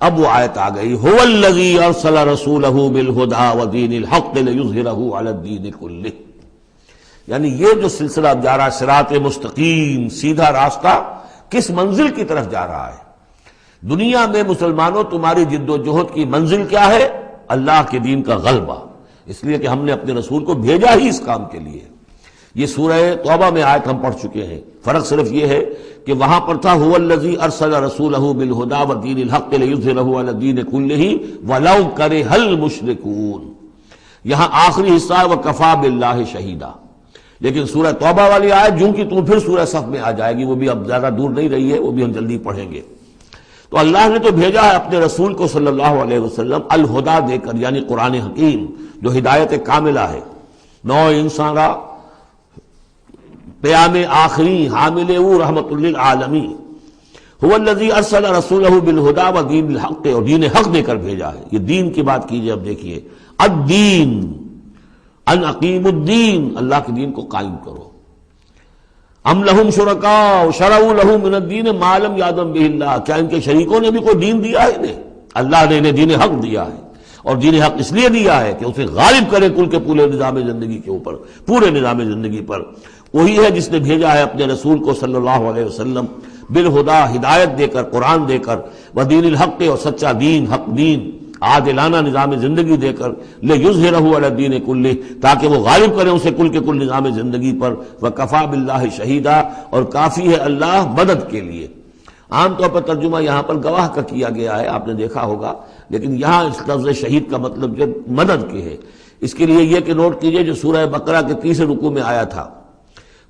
اب وہ آیت آ گئی، هو الذی ارسل رسولہ بالہدی ودین الحق لیظہرہ علی الدین کلہ، یعنی یہ جو سلسلہ اب جا رہا ہے، صراط مستقیم، سیدھا راستہ، کس منزل کی طرف جا رہا ہے؟ دنیا میں مسلمانوں تمہاری جد و جہد کی منزل کیا ہے؟ اللہ کے دین کا غلبہ، اس لیے کہ ہم نے اپنے رسول کو بھیجا ہی اس کام کے لیے۔ یہ سورہ توبہ میں آیت ہم پڑھ چکے ہیں، فرق صرف یہ ہے کہ وہاں پر تھا هو الذی ارسل رسولہ بالہدی ودین الحق لیظہرہ علی الدین کلہ ولو کرہ المشرکون، یہاں آخری حصہ ہے وکفی باللہ شہیدا۔ لیکن سورہ توبہ والی آیت جوں کی توں پھر سورہ صف میں آ جائے گی، وہ بھی اب زیادہ دور نہیں رہی ہے، وہ بھی ہم جلدی پڑھیں گے۔ تو اللہ نے تو بھیجا ہے اپنے رسول کو صلی اللہ علیہ وسلم الہدا دے کر، یعنی قرآن حکیم جو ہدایت کاملہ ہے، نو انسان را پیام آخری حامل او رحمت للعالمین، هو الذی ارسل رسولہ بالہدی ودین الحق، اور دین حق دے کر بھیجا ہے۔ یہ دین کی بات کیجئے، اب دیکھیے، الدین ان اقیم الدین، اللہ کے دین کو قائم کرو۔ ام لہم شرکاء شرعوا لہم من الدین ما لم یأذن بہ اللہ، کیا ان کے شریکوں نے بھی کوئی دین دیا ہے انہیں؟ اللہ نے انہیں دین حق دیا ہے، اور دین حق اس لیے دیا ہے کہ اسے غالب کرے کل کے پورے نظام زندگی کے اوپر، پورے نظام زندگی پر۔ وہی ہے جس نے بھیجا ہے اپنے رسول کو صلی اللہ علیہ وسلم بالہدا، ہدایت دے کر، قرآن دے کر، ودین الحق، اور سچا دین، حق دین، عادلانہ نظام زندگی دے کر، لیظہرہ علی الدین کلہ، تاکہ وہ غالب کریں اسے کل کے کل نظام زندگی پر، وکفی باللہ شہیدا، اور کافی ہے اللہ مدد کے لیے۔ عام طور پر ترجمہ یہاں پر گواہ کا کیا گیا ہے، آپ نے دیکھا ہوگا، لیکن یہاں اس لفظ شہید کا مطلب جو مدد کے ہے۔ اس کے لیے یہ کہ نوٹ کیجئے جو سورہ بقرہ کے 30 رکوع میں آیا تھا،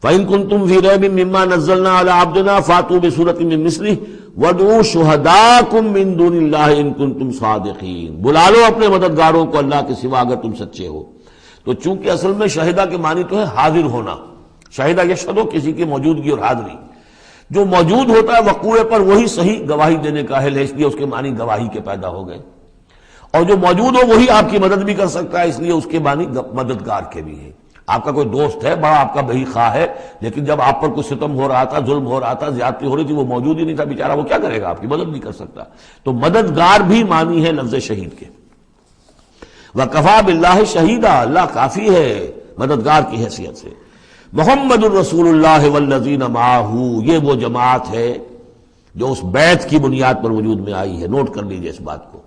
فَإِن كُنتُمْ فِي رَيْبٍ مِّمَّا نَزَّلْنَا عَلَىٰ عَبْدِنَا فَأْتُوا بِسُورَةٍ مِّن مِّثْلِهِ وَادْعُوا شُهَدَاءَكُم مِّن دُونِ اللَّهِ إِن كُنتُمْ صَادِقِينَ، بلا لو اپنے مددگاروں کو اللہ کے سوا اگر تم سچے ہو۔ تو چونکہ اصل میں شہیدہ کے معنی تو ہے حاضر ہونا، شہیدہ یشہد، کسی کی موجودگی اور حاضری، جو موجود ہوتا ہے وقوع پر وہی صحیح گواہی دینے کا اہل ہے، اس لیے اس کے معنی گواہی کے پیدا ہو گئے، اور جو موجود ہو وہی آپ کی مدد بھی کر سکتا ہے، اس لیے اس کے معنی مددگار کے بھی ہے۔ آپ کا کوئی دوست ہے، بڑا آپ کا بہی خواہ ہے، لیکن جب آپ پر کوئی ستم ہو رہا تھا، ظلم ہو رہا تھا، زیادتی ہو رہی تھی، وہ موجود ہی نہیں تھا بیچارہ، وہ کیا کرے گا؟ آپ کی مدد نہیں کر سکتا۔ تو مددگار بھی معنی ہے لفظ شہید کے۔ وَكَفَى بِاللَّهِ شَهِيدًا، اللہ کافی ہے مددگار کی حیثیت سے۔ محمد الرسول اللہ والذین معہ، یہ وہ جماعت ہے جو اس بیعت کی بنیاد پر وجود میں آئی ہے۔ نوٹ کر لیجئے اس بات کو،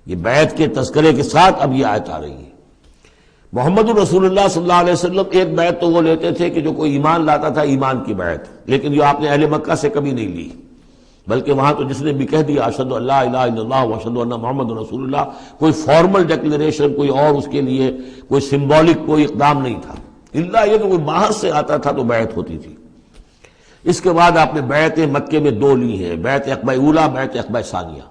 یہ بیعت کے تذکرے کے ساتھ اب یہ آیت آ رہی ہے۔ محمد الرسول اللہ صلی اللہ علیہ وسلم ایک بیعت تو وہ لیتے تھے کہ جو کوئی ایمان لاتا تھا، ایمان کی بیعت، لیکن جو آپ نے اہل مکہ سے کبھی نہیں لی، بلکہ وہاں تو جس نے بھی کہہ دیا اشہد ان لا الہ الا اللہ واشہد ان محمد رسول اللہ، کوئی فارمل ڈیکلیریشن، کوئی اور اس کے لیے کوئی سمبولک کوئی اقدام نہیں تھا، الا یہ کہ کوئی باہر سے آتا تھا تو بیعت ہوتی تھی۔ اس کے بعد آپ نے بیعت مکے میں دو لی ہیں، بیعت عقبہ اولیٰ، بیعت عقبہ ثانیہ۔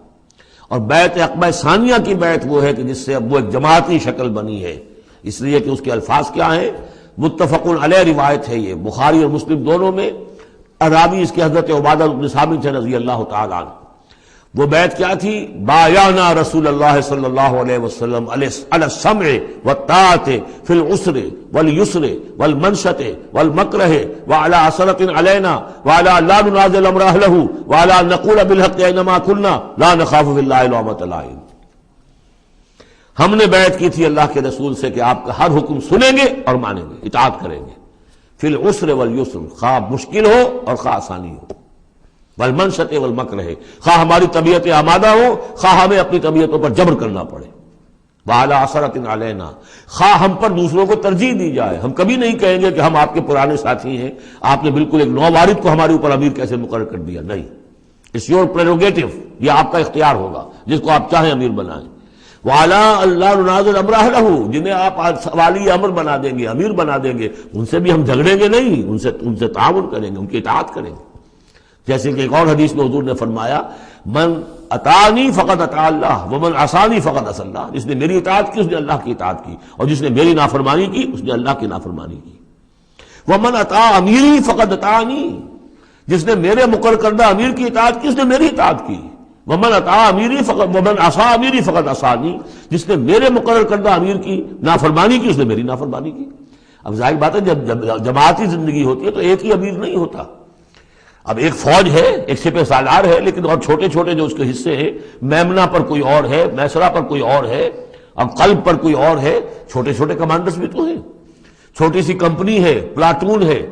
اور بیعت عقبہ ثانیہ کی بیعت وہ ہے کہ جس سے اب وہ ایک جماعتی شکل بنی ہے، اس لیے کہ اس کے الفاظ کیا ہیں، متفق علیہ روایت ہے، یہ بخاری اور مسلم دونوں میں، راوی اس کے حضرت عبادہ بن ثابت رضی اللہ تعالیٰ عنہ۔ وہ بیعت کیا تھی؟ بایعنا رسول اللہ صلی اللہ علیہ وسلم علی السمع والطاعۃ فی العسر والیسر والمنشط والمکرہ وعلی عثرۃ علینا وعلی لا ننازل امر اہلہ وعلی ان نقول بالحق اینما کنا لا نخاف فی اللہ لومۃ لائم۔ ہم نے بیعت کی تھی اللہ کے رسول سے کہ آپ کا ہر حکم سنیں گے اور مانیں گے، اطاعت کریں گے، فی العسر والیسر، خواہ مشکل ہو اور خواہ آسانی ہو، والمنشط والمکرہ، خواہ ہماری طبیعت آمادہ ہو، خواہ ہمیں اپنی طبیعتوں پر جبر کرنا پڑے، وعلی عثرۃ علینا، خواہ ہم پر دوسروں کو ترجیح دی جائے۔ ہم کبھی نہیں کہیں گے کہ ہم آپ کے پرانے ساتھی ہیں، آپ نے بالکل ایک نووارد کو ہمارے اوپر امیر کیسے مقرر کر دیا، نہیں، اٹس یور پریروگیٹو، یہ آپ کا اختیار ہوگا، جس کو آپ چاہیں امیر بنائیں۔ وعلی اللہ ننازل امر اہلہ، جنہیں آپ والی امر بنا دیں گے، امیر بنا دیں گے، ان سے بھی ہم جھگڑیں گے نہیں، ان سے تعاون کریں گے، ان کی اطاعت کریں گے۔ جیسے کہ ایک اور حدیث میں حضور نے فرمایا من اطاعنی فقد اطاع اللہ ومن عصانی فقد عصی اللہ، جس نے میری اطاعت کی اس نے اللہ کی اطاعت کی، اور جس نے میری نافرمانی کی اس نے اللہ کی نافرمانی کی۔ ومن اطاع امیری فقد اطاعنی، جس نے میرے مقرر کردہ امیر کی اطاعت کی اس نے میری اطاعت کی۔ ومن اطاع امیری فقد ومن عصا امیری فقد عصانی، جس نے میرے مقرر کردہ امیر کی نافرمانی کی اس نے میری نافرمانی کی۔ اب ظاہر بات ہے جب جماعتی زندگی ہوتی ہے تو ایک ہی امیر نہیں ہوتا، اب ایک فوج ہے، ایک سپہ سالار ہے، لیکن اور چھوٹے چھوٹے جو اس کے حصے ہیں، میمنہ پر کوئی اور ہے، میسرہ پر کوئی اور ہے، اب قلب پر کوئی اور ہے، چھوٹے چھوٹے کمانڈرز بھی تو ہیں، چھوٹی سی کمپنی ہے، پلاٹون ہے،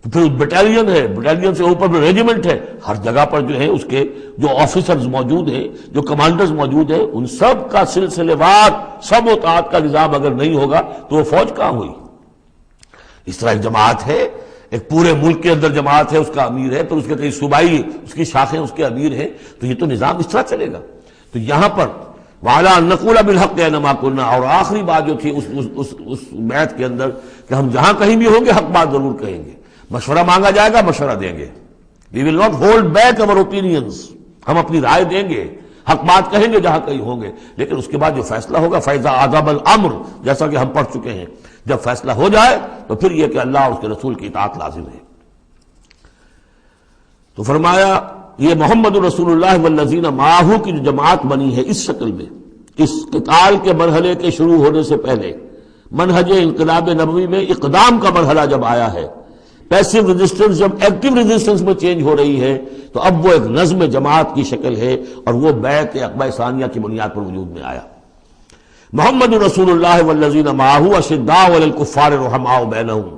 پھر بٹالین ہے، بٹالین سے اوپر ریجیمنٹ ہے، ہر جگہ پر جو ہے اس کے جو آفیسرز موجود ہیں، جو کمانڈرز موجود ہیں، ان سب کا سلسلے وار سب و طاعت کا نظام اگر نہیں ہوگا تو وہ فوج کہاں ہوئی؟ اس طرح ایک جماعت ہے، ایک پورے ملک کے اندر جماعت ہے، اس کا امیر ہے، پھر اس کے کئی صوبائی اس کی شاخیں اس کے امیر ہیں، تو یہ تو نظام اس طرح چلے گا۔ تو یہاں پر وعلیٰ ان نقول بالحق اینما کنا، اور آخری بات جو تھی اس بیعت کے اندر کہ ہم جہاں کہیں بھی ہوں گے حق بات ضرور کہیں گے، مشورہ مانگا جائے گا مشورہ دیں گے، وی ول ناٹ ہولڈ بیک اور اوپینینز، ہم اپنی رائے دیں گے، حق بات کہیں گے جہاں کہیں ہوں گے، لیکن اس کے بعد جو فیصلہ ہوگا فیضا عذاب الامر، جیسا کہ ہم پڑھ چکے ہیں، جب فیصلہ ہو جائے تو پھر یہ کہ اللہ اور اس کے رسول کی اطاعت لازم ہے۔ تو فرمایا یہ محمد رسول اللہ والذین معہ کی جو جماعت بنی ہے اس شکل میں، اس قتال کے مرحلے کے شروع ہونے سے پہلے، منہج انقلاب نبوی میں اقدام کا مرحلہ جب آیا ہے، پیسو ریزسٹنس جب ایکٹیو ریزسٹنس میں چینج ہو رہی ہے، تو اب وہ ایک نظم جماعت کی شکل ہے، اور وہ بیعت عقبہ ثانیہ کی بنیاد پر وجود میں آیا۔ محمد رسول اللہ والذین معہ اشداء علی الکفار رحماء بینہم،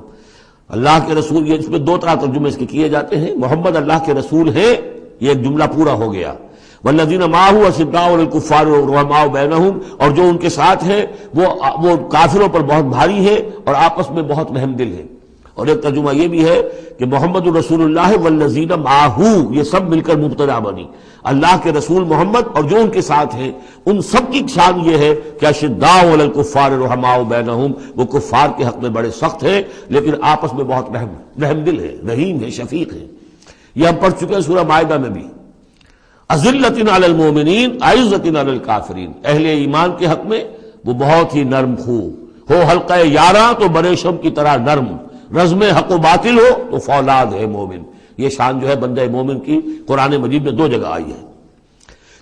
اللہ کے رسول، یہ اس میں دو طرح ترجمے اس کے کیے جاتے ہیں، محمد اللہ کے رسول ہیں، یہ ایک جملہ پورا ہو گیا، والذین معہ اشداء علی الکفار رحماء بینہم، اور جو ان کے ساتھ ہیں وہ کافروں پر بہت بھاری ہے اور آپس میں بہت رحم دل ہے۔ اور ایک ترجمہ یہ بھی ہے کہ محمد رسول اللہ والذین معہ، یہ سب مل کر مبتدا بنی، اللہ کے رسول محمد اور جو ان کے ساتھ ہیں ان سب کی شان یہ ہے کہ اشداء علی الکفار رحماء بینہم، وہ کفار کے حق میں بڑے سخت ہیں لیکن آپس میں بہت رحم دل ہے، رحیم ہے، شفیق ہے۔ یہ ہم پڑھ چکے ہیں سورہ مائدہ میں بھی، اذلۃ علی المؤمنین اعزۃ علی الکافرین، اہل ایمان کے حق میں وہ بہت ہی نرم خو ہو، حلقہ یاراں تو بریشم کی طرح نرم، رزم حق و باطل ہو تو فولاد ہے مومن۔ یہ شان جو ہے بندہ مومن کی قرآن مجید میں دو جگہ آئی ہے۔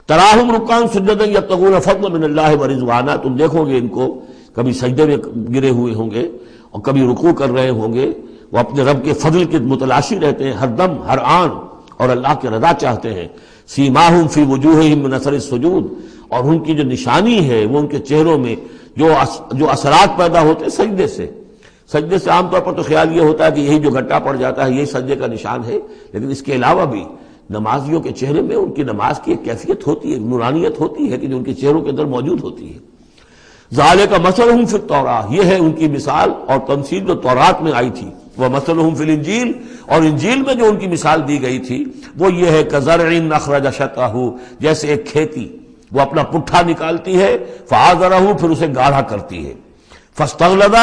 تراہم رکعاً سجدا یبتغون فضلا من اللہ ورضوانا، تم دیکھو گے ان کو کبھی سجدے میں گرے ہوئے ہوں گے اور کبھی رکوع کر رہے ہوں گے، وہ اپنے رب کے فضل کے متلاشی رہتے ہیں ہر دم ہر آن، اور اللہ کی رضا چاہتے ہیں۔ سیماہم فی وجوہہم من اثر السجود، اور ان کی جو نشانی ہے وہ ان کے چہروں میں جو اثرات پیدا ہوتے ہیں سجدے سے عام طور پر تو خیال یہ ہوتا ہے کہ یہی جو گھٹا پڑ جاتا ہے یہی سجدے کا نشان ہے، لیکن اس کے علاوہ بھی نمازیوں کے چہرے میں ان کی نماز کی ایک کیفیت ہوتی ہے، نورانیت ہوتی ہے کہ جو ان کے چہروں کے اندر موجود ہوتی ہے۔ ذالک مثلہم فی التوراۃ، یہ ہے ان کی مثال اور تمثیل جو تورات میں آئی تھی، وَمَثَلُهُمْ فِي الْإِنْجِيلِ، اور انجیل میں جو ان کی مثال دی گئی تھی وہ یہ ہے كَزَرْعٍ أَخْرَجَ شَطْأَهُ، جیسے ایک کھیتی وہ اپنا پٹھا نکالتی ہے، فَآزَرَهُ، پھر اسے گاڑھا کرتی ہے، فَاسْتَغْلَظَ،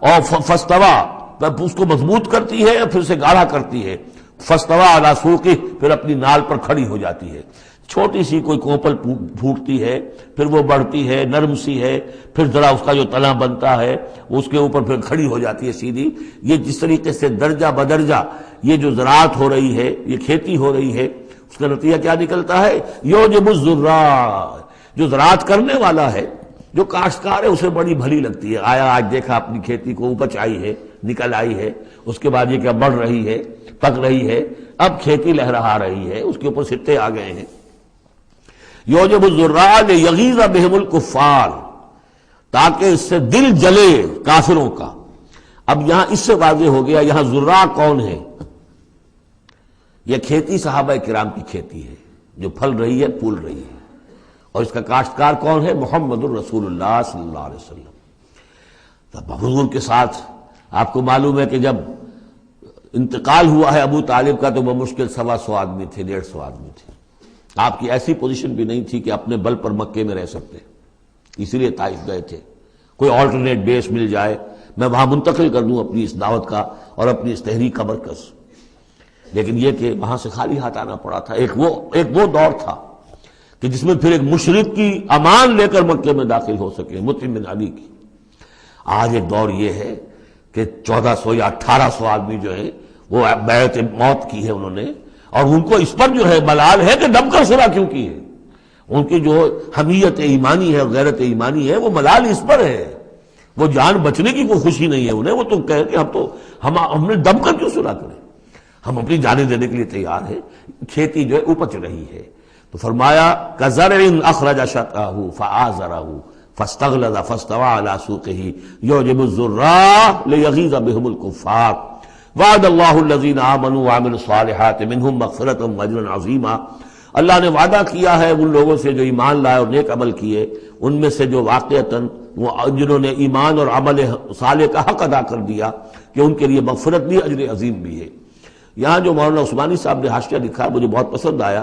اور فَاسْتَوَىٰ، اس کو مضبوط کرتی ہے اور پھر اسے گاڑھا کرتی ہے، فَاسْتَوَىٰ عَلَىٰ سُوقِهِ، پھر اپنی نال پر کھڑی ہو جاتی ہے۔ چھوٹی سی کوئی کوپل پھوٹتی ہے، پھر وہ بڑھتی ہے، نرم سی ہے، پھر ذرا اس کا جو تنا بنتا ہے اس کے اوپر پھر کھڑی ہو جاتی ہے سیدھی۔ یہ جس طریقے سے درجہ بدرجہ یہ جو زراعت ہو رہی ہے، یہ کھیتی ہو رہی ہے، اس کا نتیجہ کیا نکلتا ہے؟ یوجب الزراع، جو زراعت کرنے والا ہے، جو کاشتکار ہے، اسے بڑی بھلی لگتی ہے۔ آیا آج دیکھا اپنی کھیتی کو اپج آئی ہے، نکل آئی ہے، اس کے بعد یہ کیا بڑھ رہی ہے، پک رہی ہے، اب کھیتی لہرا رہی ہے، اس کے اوپر سٹے آ گئے ہیں۔ یوجب الزراع لیغیظ بہم الکفار، تاکہ اس سے دل جلے کافروں کا۔ اب یہاں اس سے واضح ہو گیا یہاں زراع کون ہے؟ یہ کھیتی صحابہ کرام کی کھیتی ہے جو پھل رہی ہے، پھول رہی ہے، اور اس کا کاشتکار کون ہے؟ محمد الرسول اللہ صلی اللہ علیہ وسلم۔ تب حضور کے ساتھ آپ کو معلوم ہے کہ جب انتقال ہوا ہے ابو طالب کا تو بمشکل 125 آدمی تھے، 150 آدمی تھے۔ آپ کی ایسی پوزیشن بھی نہیں تھی کہ اپنے بل پر مکے میں رہ سکتے، اسی لیے طائف گئے تھے، کوئی آلٹرنیٹ بیس مل جائے میں وہاں منتقل کر دوں اپنی اس دعوت کا اور اپنی اس تحریک کا مرکز۔ لیکن یہ کہ وہاں سے خالی ہاتھ آنا پڑا تھا۔ ایک وہ دور تھا کہ جس میں پھر ایک مشرک کی امان لے کر مکے میں داخل ہو سکے، مطعم بن عدی کی۔ آج ایک دور یہ ہے کہ 1400 یا 1800 آدمی جو ہے وہ بیعت موت کی ہے انہوں نے، اور ان کو اس پر جو ہے ملال ہے کہ دم کر صلح کیوں کی ہے۔ ان کی جو حمیت ایمانی ہے، غیرت ایمانی ہے، وہ ملال اس پر ہے۔ وہ جان بچنے کی کوئی خوشی نہیں ہے انہیں، وہ تو کہے کہ ہم نے دم کر کیوں صلح کریں، ہم اپنی جانیں دینے کے لیے تیار ہیں۔ کھیتی جو ہے اپج رہی ہے، تو فرمایا كَزَرْعٍ أَخْرَجَ شَطْأَهُ فَآزَرَهُ فَاسْتَغْلَظَ فَاسْتَوَىٰ عَلَىٰ سُوقِهِ يُعْجِبُ الزُّرَّاعَ لِيَغِيظَ بِهِمُ الْكُفَّارَ وعد اللہ الذین آمنوا وعملوا الصالحات منہم مغفرۃ واجرا عظیما۔ اللہ نے وعدہ کیا ہے ان لوگوں سے جو ایمان لائے اور نیک عمل کیے، ان میں سے جو واقعتاً جنہوں نے ایمان اور عمل صالح کا حق ادا کر دیا، کہ ان کے لیے مغفرت بھی، اجر عظیم بھی ہے۔ یہاں جو مولانا عثمانی صاحب نے حاشیہ لکھا مجھے بہت پسند آیا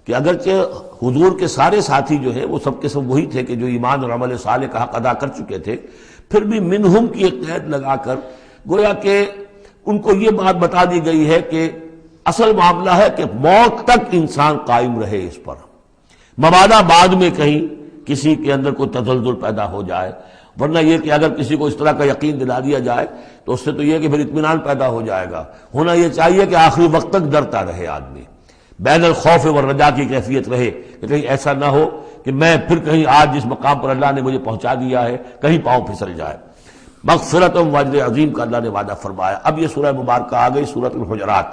کہ اگرچہ حضور کے سارے ساتھی جو ہیں وہ سب کے سب وہی تھے کہ جو ایمان اور عمل صالح کا حق ادا کر چکے تھے، پھر بھی منہم کی ایک قید لگا کر گویا کہ ان کو یہ بات بتا دی گئی ہے کہ اصل معاملہ ہے کہ موت تک انسان قائم رہے اس پر، مبادا بعد میں کہیں کسی کے اندر کوئی تزلزل پیدا ہو جائے، ورنہ یہ کہ اگر کسی کو اس طرح کا یقین دلا دیا جائے تو اس سے تو یہ کہ پھر اطمینان پیدا ہو جائے گا۔ ہونا یہ چاہیے کہ آخری وقت تک ڈرتا رہے آدمی، بین الخوف والرجا کی کیفیت رہے، کہ کہیں ایسا نہ ہو کہ میں پھر کہیں آج جس مقام پر اللہ نے مجھے پہنچا دیا ہے کہیں پاؤں پھسل جائے۔ مغفرت و اجر عظیم کا اللہ نے وعدہ فرمایا۔ اب یہ سورہ مبارکہ آ گئی، سورۃ الحجرات۔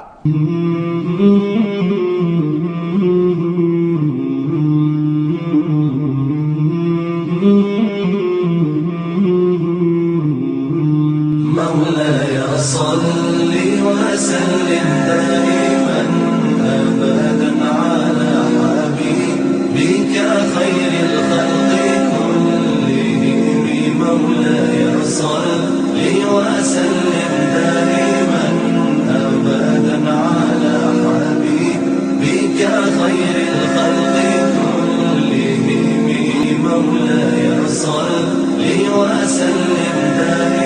مولاي صل وسلم دائما ابدا على حبيبك خير الخلق كلهم مولاي صل وسلم دائما ابدا على حبيبك خير الخلق كلهم مولاي صل وسلم دائما